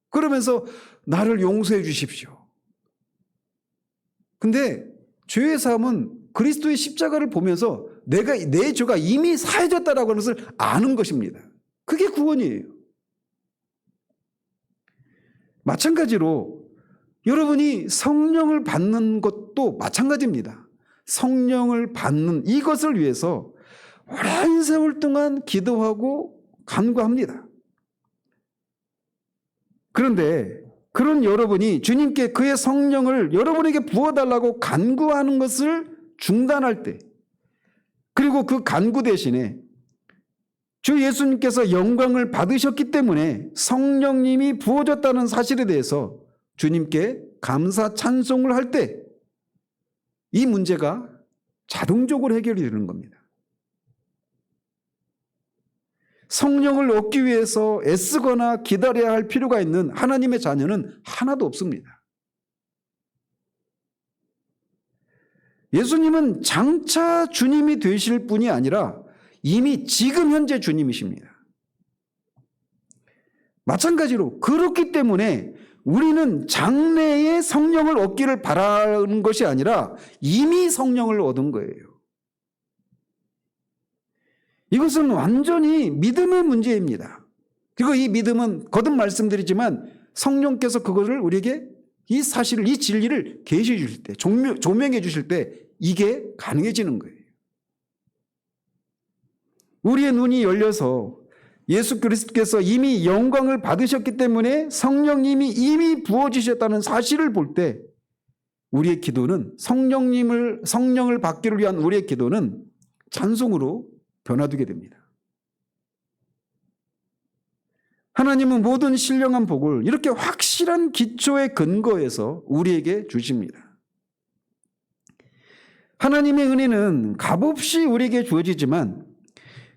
그러면서 나를 용서해 주십시오. 근데 죄의 사함은 그리스도의 십자가를 보면서 내 죄가 이미 사해졌다라고 하는 것을 아는 것입니다. 그게 구원이에요. 마찬가지로 여러분이 성령을 받는 것도 마찬가지입니다. 성령을 받는 이것을 위해서 오랜 세월 동안 기도하고 간구합니다. 그런데 그런 여러분이 주님께 그의 성령을 여러분에게 부어달라고 간구하는 것을 중단할 때, 그리고 그 간구 대신에 주 예수님께서 영광을 받으셨기 때문에 성령님이 부어졌다는 사실에 대해서 주님께 감사 찬송을 할 때 이 문제가 자동적으로 해결이 되는 겁니다. 성령을 얻기 위해서 애쓰거나 기다려야 할 필요가 있는 하나님의 자녀는 하나도 없습니다. 예수님은 장차 주님이 되실 분이 아니라 이미 지금 현재 주님이십니다. 마찬가지로 그렇기 때문에 우리는 장래에 성령을 얻기를 바라는 것이 아니라 이미 성령을 얻은 거예요. 이것은 완전히 믿음의 문제입니다. 그리고 이 믿음은 거듭 말씀드리지만 성령께서 그것을 우리에게 이 사실을, 이 진리를 계시해 주실 때, 조명해 주실 때 이게 가능해지는 거예요. 우리의 눈이 열려서 예수 그리스도께서 이미 영광을 받으셨기 때문에 성령님이 이미 부어주셨다는 사실을 볼 때 우리의 기도는 성령을 받기를 위한 우리의 기도는 찬송으로 변화되게 됩니다. 하나님은 모든 신령한 복을 이렇게 확실한 기초의 근거에서 우리에게 주십니다. 하나님의 은혜는 값없이 우리에게 주어지지만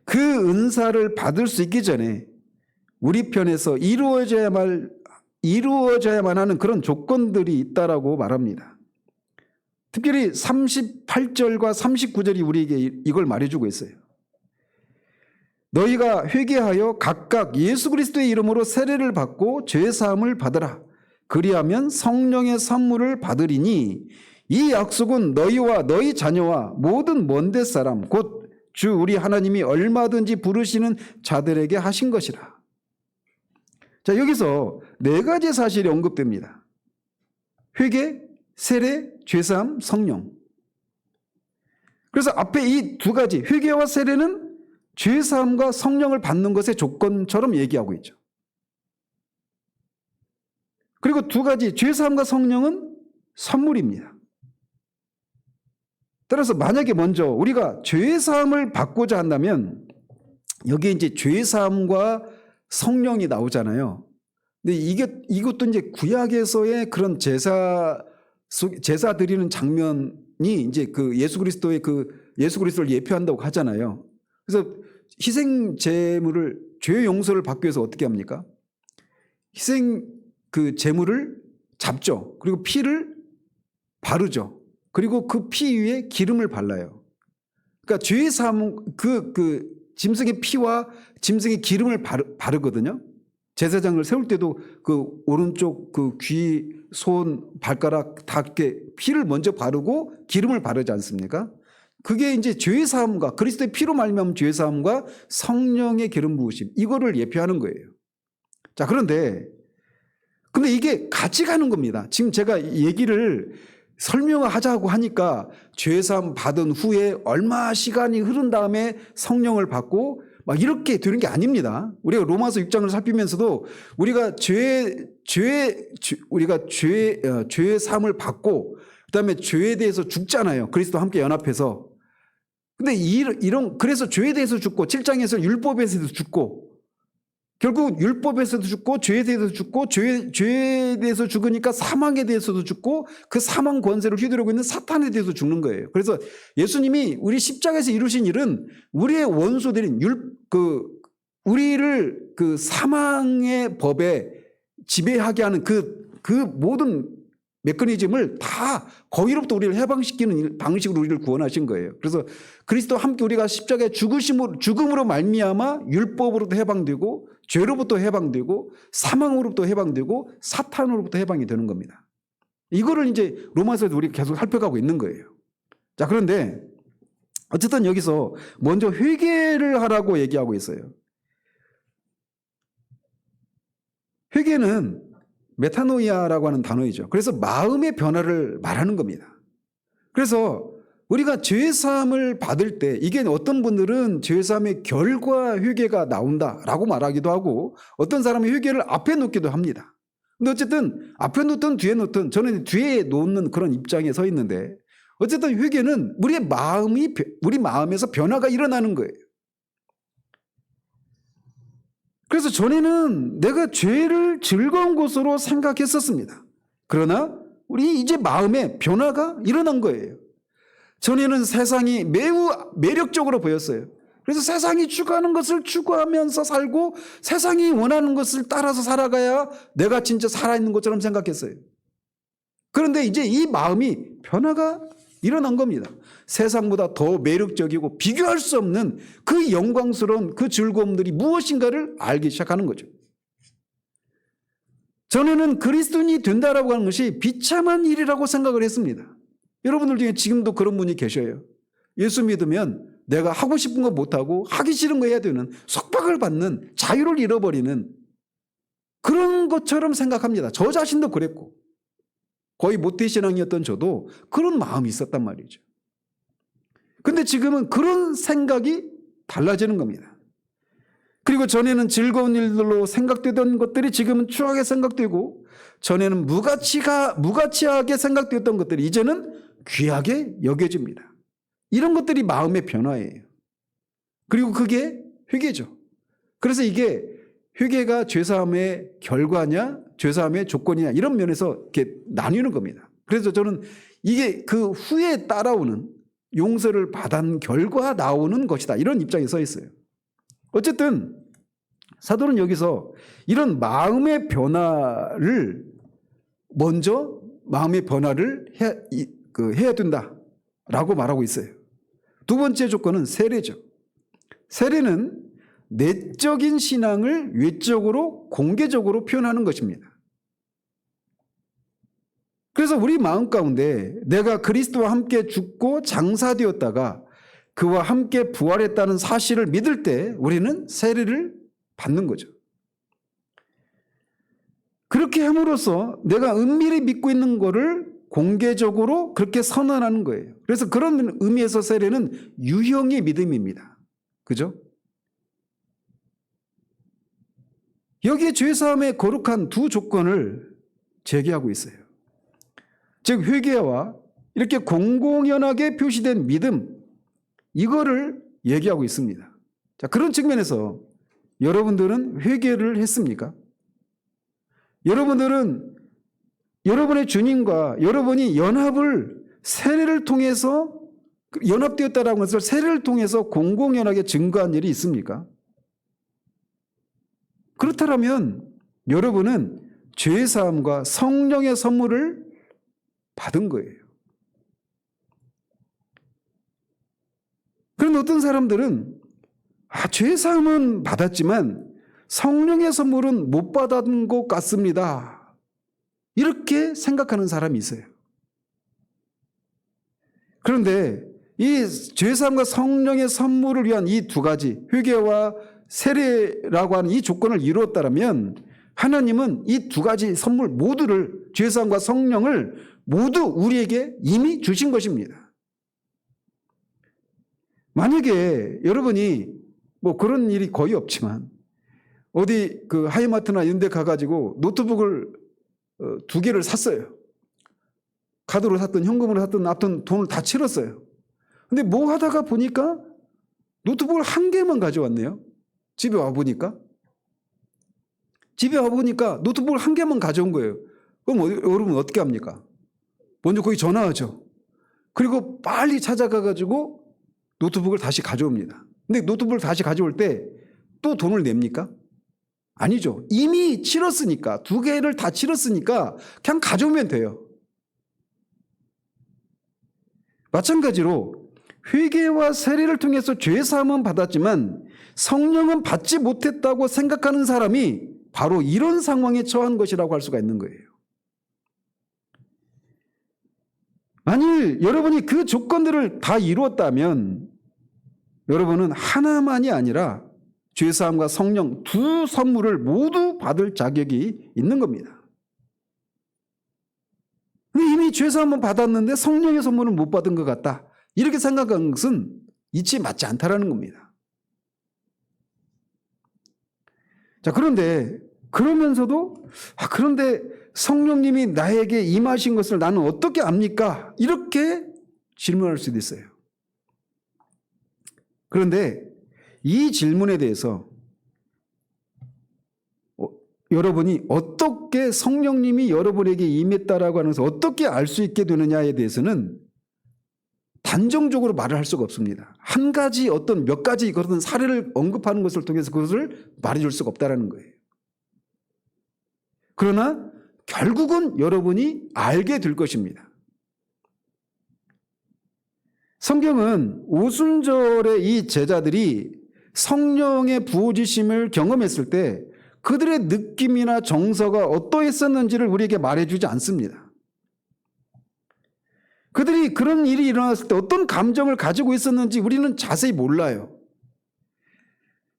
그 은사를 받을 수 있기 전에 우리 편에서 이루어져야만 하는 그런 조건들이 있다라고 말합니다. 특별히 38절과 39절이 우리에게 이걸 말해주고 있어요. 너희가 회개하여 각각 예수 그리스도의 이름으로 세례를 받고 죄사함을 받으라. 그리하면 성령의 선물을 받으리니 이 약속은 너희와 너희 자녀와 모든 먼데 사람 곧 주 우리 하나님이 얼마든지 부르시는 자들에게 하신 것이라. 자, 여기서 네 가지 사실이 언급됩니다. 회개, 세례, 죄사함, 성령. 그래서 앞에 이 두 가지 회개와 세례는 죄사함과 성령을 받는 것의 조건처럼 얘기하고 있죠. 그리고 두 가지 죄사함과 성령은 선물입니다. 따라서 만약에 먼저 우리가 죄사함을 받고자 한다면 여기에 이제 죄사함과 성령이 나오잖아요. 근데 이것도 이제 구약에서의 그런 제사 드리는 장면이 이제 그 예수 그리스도를 예표한다고 하잖아요. 그래서 희생 제물을 죄 용서를 받기 위해서 어떻게 합니까? 희생 그 제물을 잡죠. 그리고 피를 바르죠. 그리고 그 피 위에 기름을 발라요. 그러니까 죄 사함 그 짐승의 피와 짐승의 기름을 바르거든요. 제사장을 세울 때도 그 오른쪽 그 귀, 손, 발가락 다 이렇게 피를 먼저 바르고 기름을 바르지 않습니까? 그게 이제 죄 사함과 그리스도의 피로 말미암은 죄 사함과 성령의 기름 부으심 이거를 예표하는 거예요. 자, 근데 이게 같이 가는 겁니다. 지금 제가 얘기를 설명하자고 하니까 죄사함 받은 후에 얼마 시간이 흐른 다음에 성령을 받고 막 이렇게 되는 게 아닙니다. 우리가 로마서 6장을 살피면서도 우리가 죄 사함을 받고 그다음에 죄에 대해서 죽잖아요. 그리스도와 함께 연합해서. 근데 그래서 죄에 대해서 죽고 7장에서 율법에 대해서 죽고 결국 율법에서도 죽고 죄에 대해서 죽고 죄에 대해서 죽으니까 사망에 대해서도 죽고 그 사망 권세를 휘두르고 있는 사탄에 대해서 죽는 거예요. 그래서 예수님이 우리 십자가에서 이루신 일은 우리의 원수들인 우리를 그 사망의 법에 지배하게 하는 그 모든 메커니즘을 다 거기로부터 우리를 해방시키는 방식으로 우리를 구원하신 거예요. 그래서 그리스도와 함께 우리가 십자가의 죽음으로 말미암아 율법으로부터 해방되고 죄로부터 해방되고 사망으로부터 해방되고 사탄으로부터 해방이 되는 겁니다. 이거를 이제 로마서에서 우리가 계속 살펴가고 있는 거예요. 자, 그런데 어쨌든 여기서 먼저 회개를 하라고 얘기하고 있어요. 회개는 메타노이아라고 하는 단어이죠. 그래서 마음의 변화를 말하는 겁니다. 그래서 우리가 죄사함을 받을 때 이게 어떤 분들은 죄사함의 결과 회개가 나온다라고 말하기도 하고 어떤 사람은 회개를 앞에 놓기도 합니다. 근데 어쨌든 앞에 놓든 뒤에 놓든 저는 뒤에 놓는 그런 입장에 서 있는데 어쨌든 회개는 우리 마음에서 변화가 일어나는 거예요. 그래서 전에는 내가 죄를 즐거운 것으로 생각했었습니다. 그러나 우리 이제 마음에 변화가 일어난 거예요. 전에는 세상이 매우 매력적으로 보였어요. 그래서 세상이 추구하는 것을 추구하면서 살고 세상이 원하는 것을 따라서 살아가야 내가 진짜 살아있는 것처럼 생각했어요. 그런데 이제 이 마음이 변화가 일어난 겁니다. 세상보다 더 매력적이고 비교할 수 없는 그 영광스러운 그 즐거움들이 무엇인가를 알기 시작하는 거죠. 전에는 그리스도인이 된다라고 하는 것이 비참한 일이라고 생각을 했습니다. 여러분들 중에 지금도 그런 분이 계셔요. 예수 믿으면 내가 하고 싶은 거 못하고 하기 싫은 거 해야 되는 속박을 받는 자유를 잃어버리는 그런 것처럼 생각합니다. 저 자신도 그랬고 거의 모태신앙이었던 저도 그런 마음이 있었단 말이죠. 근데 지금은 그런 생각이 달라지는 겁니다. 그리고 전에는 즐거운 일들로 생각되던 것들이 지금은 추하게 생각되고, 전에는 무가치하게 생각되었던 것들이 이제는 귀하게 여겨집니다. 이런 것들이 마음의 변화예요. 그리고 그게 회개죠. 그래서 이게 회개가 죄사함의 결과냐 죄사함의 조건이냐 이런 면에서 이렇게 나뉘는 겁니다. 그래서 저는 이게 그 후에 따라오는 용서를 받은 결과 나오는 것이다, 이런 입장에 서 있어요. 어쨌든 사도는 여기서 이런 마음의 변화를 먼저 해야 된다라고 말하고 있어요. 두 번째 조건은 세례죠. 세례는 내적인 신앙을 외적으로 공개적으로 표현하는 것입니다. 그래서 우리 마음 가운데 내가 그리스도와 함께 죽고 장사되었다가 그와 함께 부활했다는 사실을 믿을 때 우리는 세례를 받는 거죠. 그렇게 함으로써 내가 은밀히 믿고 있는 것을 공개적으로 그렇게 선언하는 거예요. 그래서 그런 의미에서 세례는 유형의 믿음입니다. 그죠? 여기에 죄사함의 거룩한 두 조건을 제기하고 있어요. 즉 회개와 이렇게 공공연하게 표시된 믿음, 이거를 얘기하고 있습니다. 자, 그런 측면에서 여러분들은 회개를 했습니까? 여러분들은 여러분의 주님과 여러분이 세례를 통해서 연합되었다라는 것을 세례를 통해서 공공연하게 증거한 일이 있습니까? 그렇다면 여러분은 죄사함과 성령의 선물을 받은 거예요. 그런데 어떤 사람들은 죄사함은 받았지만 성령의 선물은 못 받은 것 같습니다, 이렇게 생각하는 사람이 있어요. 그런데 이 죄사함과 성령의 선물을 위한 이 두 가지, 회개와 세례라고 하는 이 조건을 이루었다면 하나님은 이 두 가지 선물 모두를, 죄사함과 성령을 모두 우리에게 이미 주신 것입니다. 만약에 여러분이 뭐 그런 일이 거의 없지만 어디 그 하이마트나 이런 데 가가지고 노트북을 2개를 샀어요. 카드로 샀든 현금으로 샀든 아무튼 돈을 다 치렀어요. 근데 뭐 하다가 보니까 노트북을 1개만 가져왔네요. 집에 와보니까 노트북을 1개만 가져온 거예요. 그럼 여러분 어떻게 합니까? 먼저 거기 전화하죠. 그리고 빨리 찾아가가지고 노트북을 다시 가져옵니다. 근데 노트북을 다시 가져올 때 또 돈을 냅니까? 아니죠. 이미 치렀으니까, 2개를 다 치렀으니까 그냥 가져오면 돼요. 마찬가지로 회개와 세례를 통해서 죄사함은 받았지만 성령은 받지 못했다고 생각하는 사람이 바로 이런 상황에 처한 것이라고 할 수가 있는 거예요. 만일 여러분이 그 조건들을 다 이루었다면 여러분은 하나만이 아니라 죄사함과 성령 두 선물을 모두 받을 자격이 있는 겁니다. 근데 이미 죄사함은 받았는데 성령의 선물은 못 받은 것 같다, 이렇게 생각하는 것은 이치 맞지 않다라는 겁니다. 자, 그러면서도 그런데 성령님이 나에게 임하신 것을 나는 어떻게 압니까? 이렇게 질문할 수도 있어요. 그런데 이 질문에 대해서 여러분이 어떻게 성령님이 여러분에게 임했다라고 하면서 어떻게 알 수 있게 되느냐에 대해서는 단정적으로 말을 할 수가 없습니다. 한 가지 몇 가지 그런 사례를 언급하는 것을 통해서 그것을 말해줄 수가 없다라는 거예요. 그러나 결국은 여러분이 알게 될 것입니다. 성경은 오순절에 이 제자들이 성령의 부어주심을 경험했을 때 그들의 느낌이나 정서가 어떠했었는지를 우리에게 말해주지 않습니다. 그들이 그런 일이 일어났을 때 어떤 감정을 가지고 있었는지 우리는 자세히 몰라요.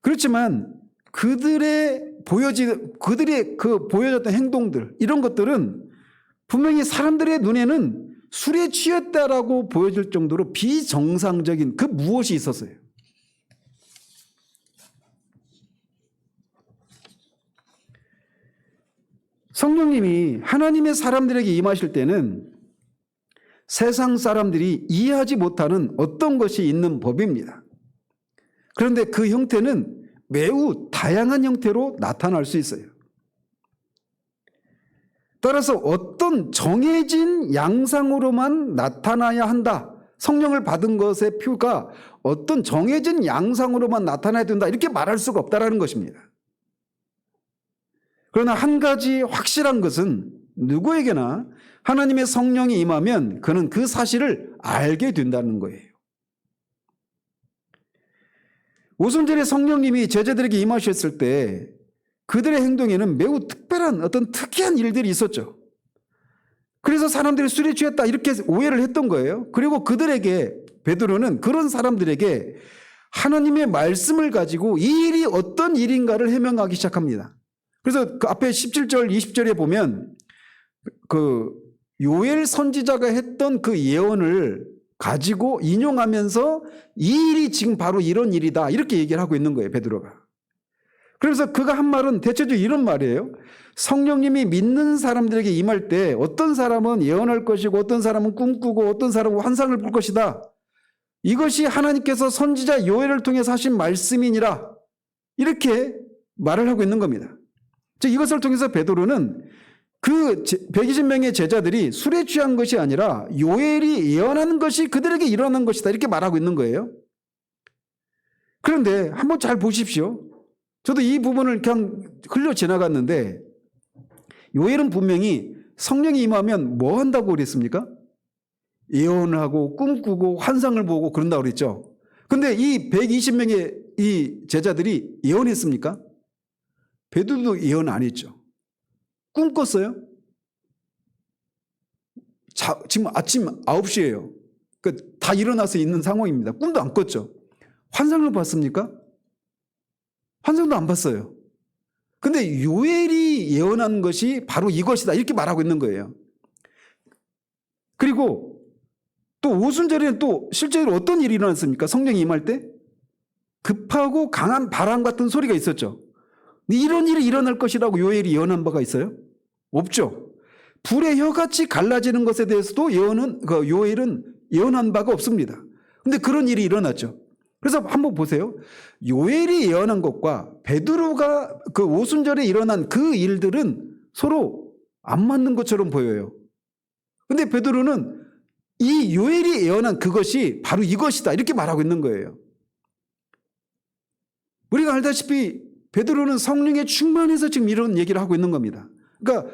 그렇지만 그들의 보여졌던 행동들, 이런 것들은 분명히 사람들의 눈에는 술에 취했다라고 보여질 정도로 비정상적인 그 무엇이 있었어요. 성령님이 하나님의 사람들에게 임하실 때는 세상 사람들이 이해하지 못하는 어떤 것이 있는 법입니다. 그런데 그 형태는 매우 다양한 형태로 나타날 수 있어요. 따라서 어떤 정해진 양상으로만 나타나야 한다. 성령을 받은 것의 표가 어떤 정해진 양상으로만 나타나야 된다. 이렇게 말할 수가 없다라는 것입니다. 그러나 한 가지 확실한 것은 누구에게나 하나님의 성령이 임하면 그는 그 사실을 알게 된다는 거예요. 오순절에 성령님이 제자들에게 임하셨을 때 그들의 행동에는 매우 특별한 어떤 특이한 일들이 있었죠. 그래서 사람들이 술에 취했다 이렇게 오해를 했던 거예요. 그리고 그들에게 베드로는 그런 사람들에게 하나님의 말씀을 가지고 이 일이 어떤 일인가를 해명하기 시작합니다. 그래서 그 앞에 17절 20절에 보면 그 요엘 선지자가 했던 그 예언을 가지고 인용하면서 이 일이 지금 바로 이런 일이다 이렇게 얘기를 하고 있는 거예요, 베드로가. 그래서 그가 한 말은 대체적으로 이런 말이에요. 성령님이 믿는 사람들에게 임할 때 어떤 사람은 예언할 것이고 어떤 사람은 꿈꾸고 어떤 사람은 환상을 볼 것이다. 이것이 하나님께서 선지자 요엘을 통해서 하신 말씀이니라 이렇게 말을 하고 있는 겁니다. 즉 이것을 통해서 베드로는 그 120명의 제자들이 술에 취한 것이 아니라 요엘이 예언하는 것이 그들에게 일어난 것이다 이렇게 말하고 있는 거예요. 그런데 한번 잘 보십시오. 저도 이 부분을 그냥 흘려 지나갔는데 요엘은 분명히 성령이 임하면 뭐 한다고 그랬습니까? 예언을 하고 꿈꾸고 환상을 보고 그런다고 그랬죠. 근데 이 120명의 이 제자들이 예언했습니까? 베드로도 예언 안 했죠. 꿈꿨어요? 지금 아침 9시예요. 다 일어나서 있는 상황입니다. 꿈도 안 꿨죠. 환상을 봤습니까? 환상도 안 봤어요. 근데 요엘이 예언한 것이 바로 이것이다 이렇게 말하고 있는 거예요. 그리고 또 오순절에는 또 실제로 어떤 일이 일어났습니까? 성령이 임할 때 급하고 강한 바람 같은 소리가 있었죠. 이런 일이 일어날 것이라고 요엘이 예언한 바가 있어요? 없죠. 불의 혀같이 갈라지는 것에 대해서도 요엘은 예언한 바가 없습니다. 근데 그런 일이 일어났죠. 그래서 한번 보세요. 요엘이 예언한 것과 베드로가 그 오순절에 일어난 그 일들은 서로 안 맞는 것처럼 보여요. 근데 베드로는 이 요엘이 예언한 그것이 바로 이것이다 이렇게 말하고 있는 거예요. 우리가 알다시피 베드로는 성령에 충만해서 지금 이런 얘기를 하고 있는 겁니다. 그러니까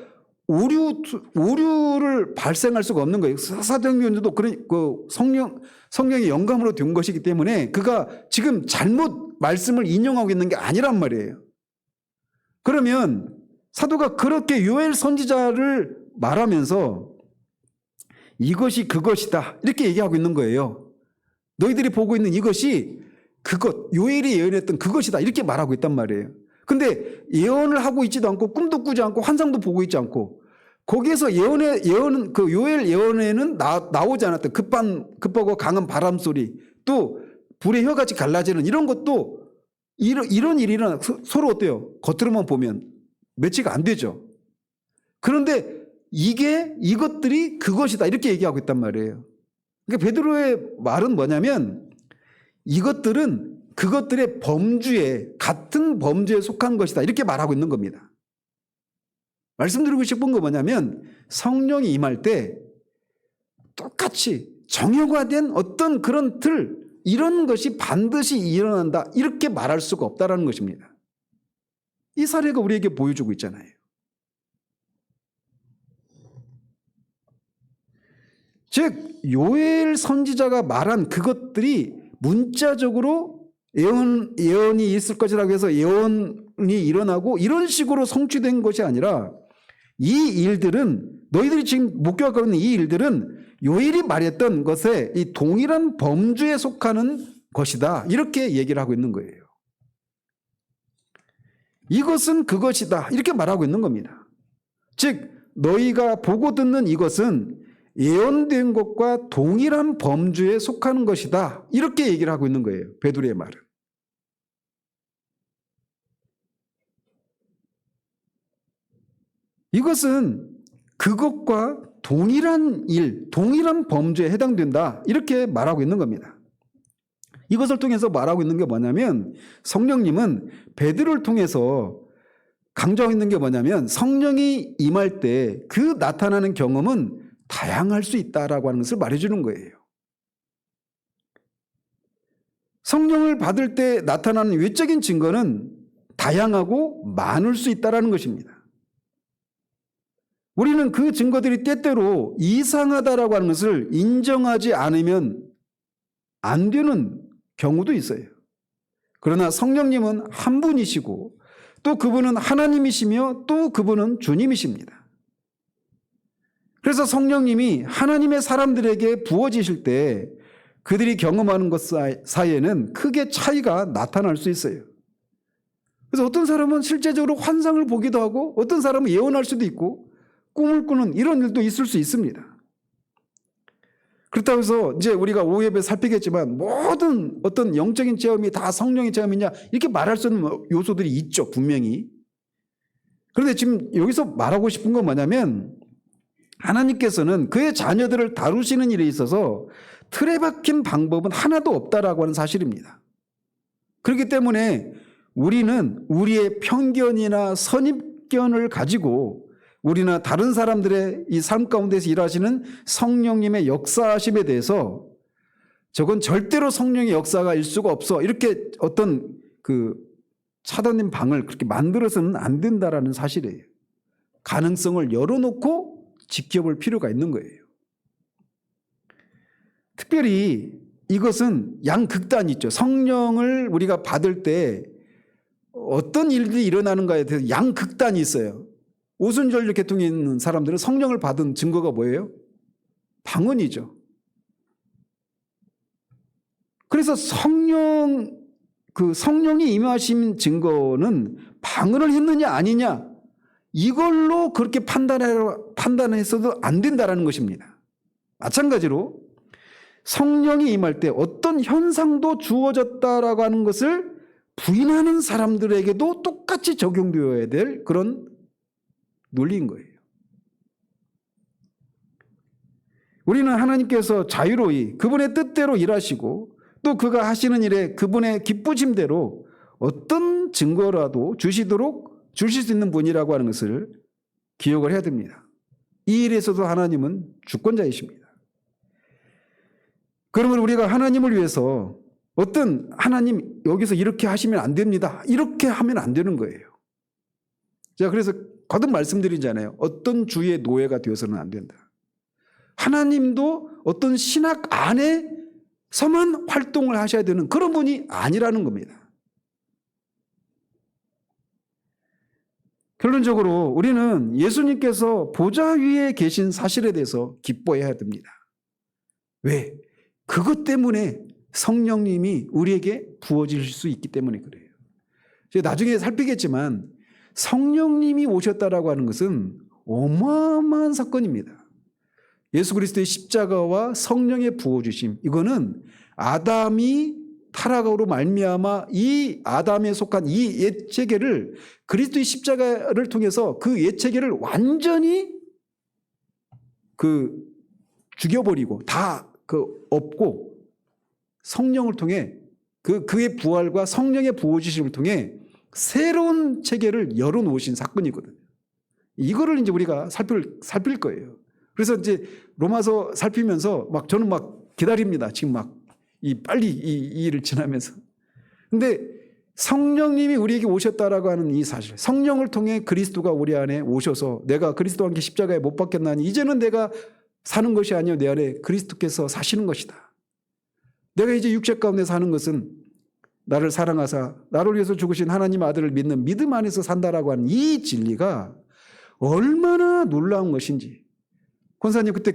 오류를 발생할 수가 없는 거예요. 사도행전도 그 성령의 영감으로 된 것이기 때문에 그가 지금 잘못 말씀을 인용하고 있는 게 아니란 말이에요. 그러면 사도가 그렇게 요엘 선지자를 말하면서 이것이 그것이다 이렇게 얘기하고 있는 거예요. 너희들이 보고 있는 이것이 요엘이 예언했던 그것이다 이렇게 말하고 있단 말이에요. 근데 예언을 하고 있지도 않고 꿈도 꾸지 않고 환상도 보고 있지 않고 거기에서 그 요엘 예언에는 나오지 않았던 급하고 강한 바람 소리 또 불의 혀같이 갈라지는 이런 것도 이런 일이 일어나 서로 어때요? 겉으로만 보면 매치가 안 되죠. 그런데 이것들이 그것이다 이렇게 얘기하고 있단 말이에요. 그러니까 베드로의 말은 뭐냐면 이것들은 그것들의 같은 범주에 속한 것이다 이렇게 말하고 있는 겁니다. 말씀드리고 싶은 거 뭐냐면 성령이 임할 때 똑같이 정형화된 어떤 그런 이런 것이 반드시 일어난다 이렇게 말할 수가 없다는 것입니다. 이 사례가 우리에게 보여주고 있잖아요. 즉 요엘 선지자가 말한 그것들이 문자적으로 예언이 있을 것이라고 해서 예언이 일어나고 이런 식으로 성취된 것이 아니라 이 일들은 너희들이 지금 목격하고 있는 이 일들은 요엘이 말했던 것에 이 동일한 범주에 속하는 것이다 이렇게 얘기를 하고 있는 거예요. 이것은 그것이다 이렇게 말하고 있는 겁니다. 즉 너희가 보고 듣는 이것은 예언된 것과 동일한 범주에 속하는 것이다 이렇게 얘기를 하고 있는 거예요. 베드로의 말은. 이것은 그것과 동일한 일, 동일한 범죄에 해당된다. 이렇게 말하고 있는 겁니다. 이것을 통해서 말하고 있는 게 뭐냐면 성령님은 베드로를 통해서 강조하고 있는 게 뭐냐면 성령이 임할 때 그 나타나는 경험은 다양할 수 있다라고 하는 것을 말해주는 거예요. 성령을 받을 때 나타나는 외적인 증거는 다양하고 많을 수 있다라는 것입니다. 우리는 그 증거들이 때때로 이상하다라고 하는 것을 인정하지 않으면 안 되는 경우도 있어요. 그러나 성령님은 한 분이시고 또 그분은 하나님이시며 또 그분은 주님이십니다. 그래서 성령님이 하나님의 사람들에게 부어지실 때 그들이 경험하는 것 사이에는 크게 차이가 나타날 수 있어요. 그래서 어떤 사람은 실제적으로 환상을 보기도 하고 어떤 사람은 예언할 수도 있고 꿈을 꾸는 이런 일도 있을 수 있습니다. 그렇다고 해서 이제 우리가 오후예배 살피겠지만 모든 어떤 영적인 체험이 다 성령의 체험이냐 이렇게 말할 수 있는 요소들이 있죠, 분명히. 그런데 지금 여기서 말하고 싶은 건 뭐냐면 하나님께서는 그의 자녀들을 다루시는 일에 있어서 틀에 박힌 방법은 하나도 없다라고 하는 사실입니다. 그렇기 때문에 우리는 우리의 편견이나 선입견을 가지고 우리나 다른 사람들의 이 삶 가운데서 일하시는 성령님의 역사하심에 대해서 저건 절대로 성령의 역사가 일 수가 없어 이렇게 어떤 그 차단된 방을 그렇게 만들어서는 안 된다라는 사실이에요. 가능성을 열어놓고 지켜볼 필요가 있는 거예요. 특별히 이것은 양극단이 있죠. 성령을 우리가 받을 때 어떤 일들이 일어나는가에 대해서 양극단이 있어요. 오순절절 계통에 있는 사람들은 성령을 받은 증거가 뭐예요? 방언이죠. 그래서 성령이 임하신 증거는 방언을 했느냐 아니냐 이걸로 그렇게 판단해서도 안 된다라는 것입니다. 마찬가지로 성령이 임할 때 어떤 현상도 주어졌다라고 하는 것을 부인하는 사람들에게도 똑같이 적용되어야 될 그런 논리인 거예요. 우리는 하나님께서 자유로이 그분의 뜻대로 일하시고 또 그가 하시는 일에 그분의 기쁘심대로 어떤 증거라도 주실 수 있는 분이라고 하는 것을 기억을 해야 됩니다. 이 일에서도 하나님은 주권자이십니다. 그러면 우리가 하나님을 위해서 어떤 하나님 여기서 이렇게 하시면 안 됩니다. 이렇게 하면 안 되는 거예요. 제가 그래서 거듭 말씀드리잖아요. 어떤 주의 노예가 되어서는 안 된다. 하나님도 어떤 신학 안에서만 활동을 하셔야 되는 그런 분이 아니라는 겁니다. 결론적으로 우리는 예수님께서 보좌 위에 계신 사실에 대해서 기뻐해야 됩니다. 왜? 그것 때문에 성령님이 우리에게 부어질 수 있기 때문에 그래요. 제가 나중에 살피겠지만 성령님이 오셨다라고 하는 것은 어마어마한 사건입니다. 예수 그리스도의 십자가와 성령의 부어주심, 이거는 아담이 타락으로 말미암아 이 아담에 속한 이 옛 체계를 그리스도의 십자가를 통해서 그 옛 체계를 완전히 죽여버리고 다 없고 성령을 통해 그의 부활과 성령의 부어주심을 통해 새로운 체계를 열어놓으신 사건이거든요. 이거를 이제 우리가 살필 거예요. 그래서 이제 로마서 살피면서 저는 기다립니다. 지금 빨리 이 일을 지나면서. 근데 성령님이 우리에게 오셨다라고 하는 이 사실, 성령을 통해 그리스도가 우리 안에 오셔서 내가 그리스도와 함께 십자가에 못 박혔나니 이제는 내가 사는 것이 아니요 내 안에 그리스도께서 사시는 것이다. 내가 이제 육체 가운데 사는 것은 나를 사랑하사 나를 위해서 죽으신 하나님 아들을 믿는 믿음 안에서 산다라고 하는 이 진리가 얼마나 놀라운 것인지. 권사님 그때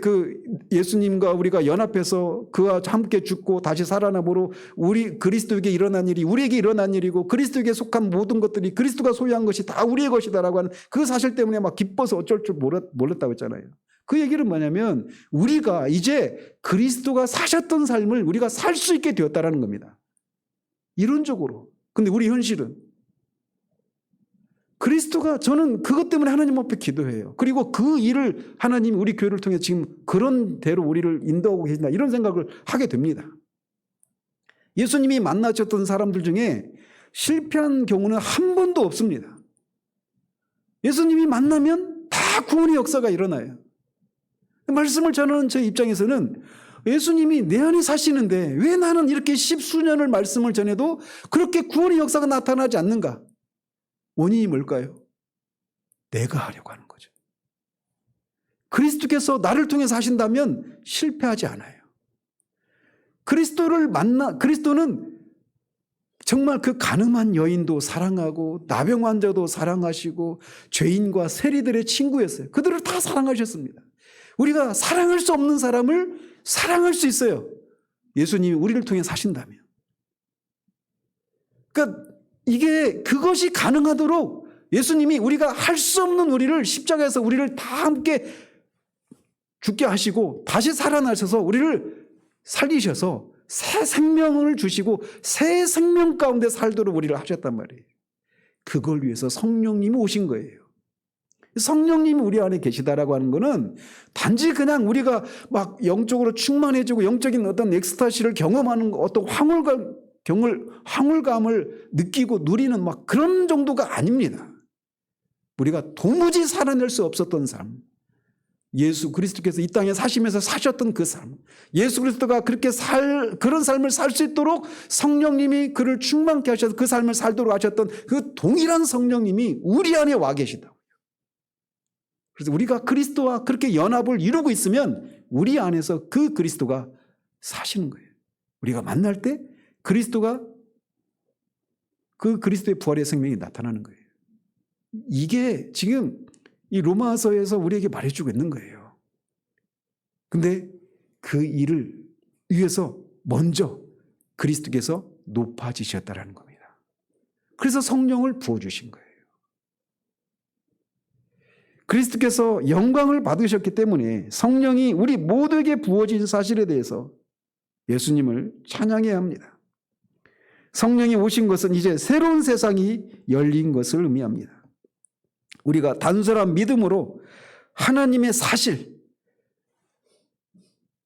예수님과 우리가 연합해서 그와 함께 죽고 다시 살아남으로 우리 그리스도에게 일어난 일이 우리에게 일어난 일이고 그리스도에게 속한 모든 것들이 그리스도가 소유한 것이 다 우리의 것이다라고 하는 그 사실 때문에 기뻐서 어쩔 줄 몰랐다고 했잖아요. 그 얘기는 뭐냐면 우리가 이제 그리스도가 사셨던 삶을 우리가 살 수 있게 되었다라는 겁니다. 이론적으로. 근데 우리 현실은 그리스도가, 저는 그것 때문에 하나님 앞에 기도해요. 그리고 그 일을 하나님이 우리 교회를 통해 지금 그런 대로 우리를 인도하고 계신다, 이런 생각을 하게 됩니다. 예수님이 만나셨던 사람들 중에 실패한 경우는 한 번도 없습니다. 예수님이 만나면 다 구원의 역사가 일어나요. 말씀을 전하는 제 입장에서는 예수님이 내 안에 사시는데 왜 나는 이렇게 십수년을 말씀을 전해도 그렇게 구원의 역사가 나타나지 않는가? 원인이 뭘까요? 내가 하려고 하는 거죠. 그리스도께서 나를 통해서 하신다면 실패하지 않아요. 그리스도는 정말 그 가늠한 여인도 사랑하고 나병 환자도 사랑하시고 죄인과 세리들의 친구였어요. 그들을 다 사랑하셨습니다. 우리가 사랑할 수 없는 사람을 사랑할 수 있어요. 예수님이 우리를 통해 사신다면. 그러니까 그것이 가능하도록 예수님이 우리가 할 수 없는 우리를 십자가에서 우리를 다 함께 죽게 하시고 다시 살아나셔서 우리를 살리셔서 새 생명을 주시고 새 생명 가운데 살도록 우리를 하셨단 말이에요. 그걸 위해서 성령님이 오신 거예요. 성령님이 우리 안에 계시다라고 하는 거는 단지 그냥 우리가 막 영적으로 충만해지고 영적인 어떤 엑스타시를 경험하는 어떤 황홀감을 느끼고 누리는 막 그런 정도가 아닙니다. 우리가 도무지 살아낼 수 없었던 삶, 예수 그리스도께서 이 땅에 사시면서 사셨던 그 삶, 예수 그리스도가 그런 삶을 살 수 있도록 성령님이 그를 충만케 하셔서 그 삶을 살도록 하셨던 그 동일한 성령님이 우리 안에 와 계시다고요. 그래서 우리가 그리스도와 그렇게 연합을 이루고 있으면 우리 안에서 그 그리스도가 사시는 거예요. 우리가 만날 때 그리스도가, 그 그리스도의 부활의 생명이 나타나는 거예요. 이게 지금 이 로마서에서 우리에게 말해주고 있는 거예요. 근데 그 일을 위해서 먼저 그리스도께서 높아지셨다라는 겁니다. 그래서 성령을 부어주신 거예요. 그리스도께서 영광을 받으셨기 때문에 성령이 우리 모두에게 부어진 사실에 대해서 예수님을 찬양해야 합니다. 성령이 오신 것은 이제 새로운 세상이 열린 것을 의미합니다. 우리가 단순한 믿음으로 하나님의 사실,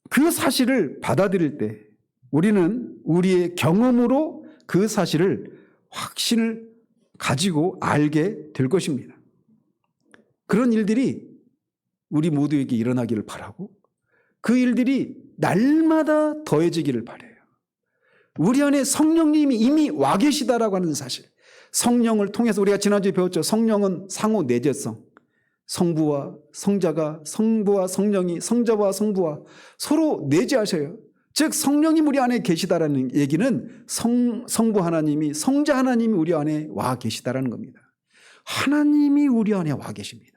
그 사실을 받아들일 때 우리는 우리의 경험으로 그 사실을 확신을 가지고 알게 될 것입니다. 그런 일들이 우리 모두에게 일어나기를 바라고 그 일들이 날마다 더해지기를 바라요. 우리 안에 성령님이 이미 와 계시다라고 하는 사실, 성령을 통해서 우리가 지난주에 배웠죠. 성령은 상호 내재성, 성부와 성자가, 성부와 성령이 성자와 성부와 서로 내재하셔요. 즉 성령님 우리 안에 계시다라는 얘기는 성부 하나님이, 성자 하나님이 우리 안에 와 계시다라는 겁니다. 하나님이 우리 안에 와 계십니다.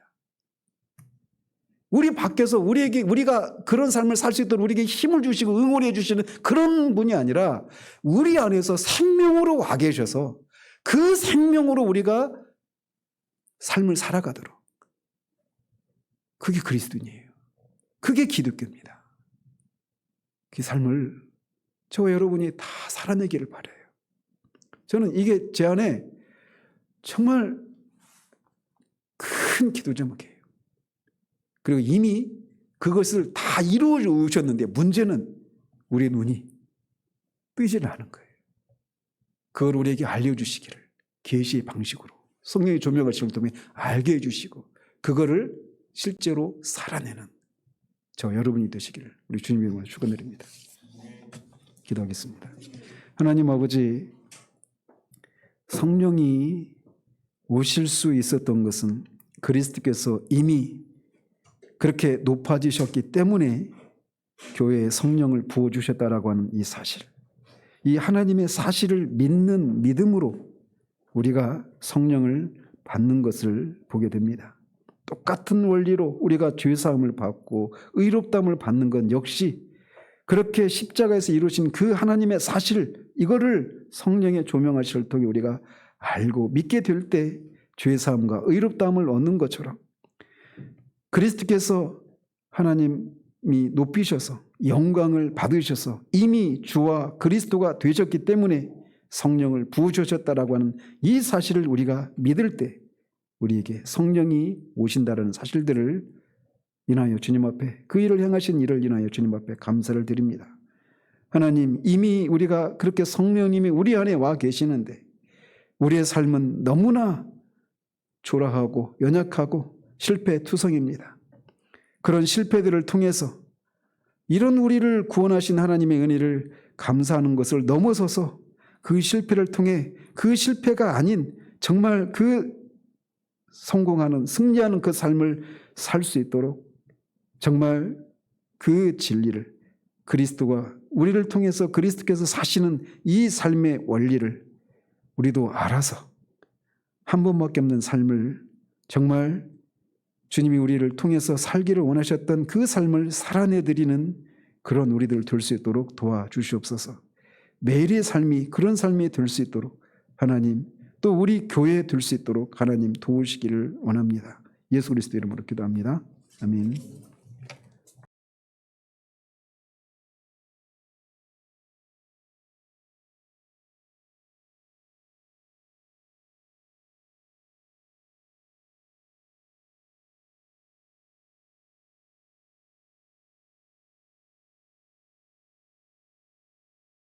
우리 밖에서 우리가 그런 삶을 살 수 있도록 우리에게 힘을 주시고 응원해 주시는 그런 분이 아니라 우리 안에서 생명으로 와 계셔서 그 생명으로 우리가 삶을 살아가도록, 그게 그리스도인이에요. 그게 기독교입니다. 그 삶을 저와 여러분이 다 살아내기를 바라요. 저는 이게 제 안에 정말 큰 기도 제목이에요. 그리고 이미 그것을 다 이루어 오셨는데 문제는 우리 눈이 뜨지는 않은 거예요. 그걸 우리에게 알려주시기를 계시의 방식으로 성령의 조명을 통해 알게 해주시고 그거를 실제로 살아내는 저 여러분이 되시기를 우리 주님의 이름으로 축원드립니다. 기도하겠습니다. 하나님 아버지, 성령이 오실 수 있었던 것은 그리스도께서 이미 그렇게 높아지셨기 때문에 교회에 성령을 부어주셨다라고 하는 이 사실, 이 하나님의 사실을 믿는 믿음으로 우리가 성령을 받는 것을 보게 됩니다. 똑같은 원리로 우리가 죄사함을 받고 의롭다함을 받는 건 역시 그렇게 십자가에서 이루신 그 하나님의 사실, 이거를 성령의 조명하실 통해 우리가 알고 믿게 될 때 죄사함과 의롭다함을 얻는 것처럼 그리스도께서 하나님이 높이셔서 영광을 받으셔서 이미 주와 그리스도가 되셨기 때문에 성령을 부으셨다라고 하는 이 사실을 우리가 믿을 때 우리에게 성령이 오신다는 사실들을 인하여 주님 앞에, 그 일을 행하신 일을 인하여 주님 앞에 감사를 드립니다. 하나님, 이미 우리가 그렇게 성령님이 우리 안에 와 계시는데 우리의 삶은 너무나 초라하고 연약하고 실패투성입니다. 그런 실패들을 통해서 이런 우리를 구원하신 하나님의 은혜를 감사하는 것을 넘어서서 그 실패를 통해 그 실패가 아닌 정말 그 성공하는, 승리하는 그 삶을 살 수 있도록 정말 그 진리를, 그리스도가 우리를 통해서 그리스도께서 사시는 이 삶의 원리를 우리도 알아서 한 번밖에 없는 삶을 정말 주님이 우리를 통해서 살기를 원하셨던 그 삶을 살아내드리는 그런 우리들 될 수 있도록 도와주시옵소서. 매일의 삶이 그런 삶이 될 수 있도록 하나님, 또 우리 교회에 될 수 있도록 하나님 도우시기를 원합니다. 예수 그리스도 이름으로 기도합니다. 아멘.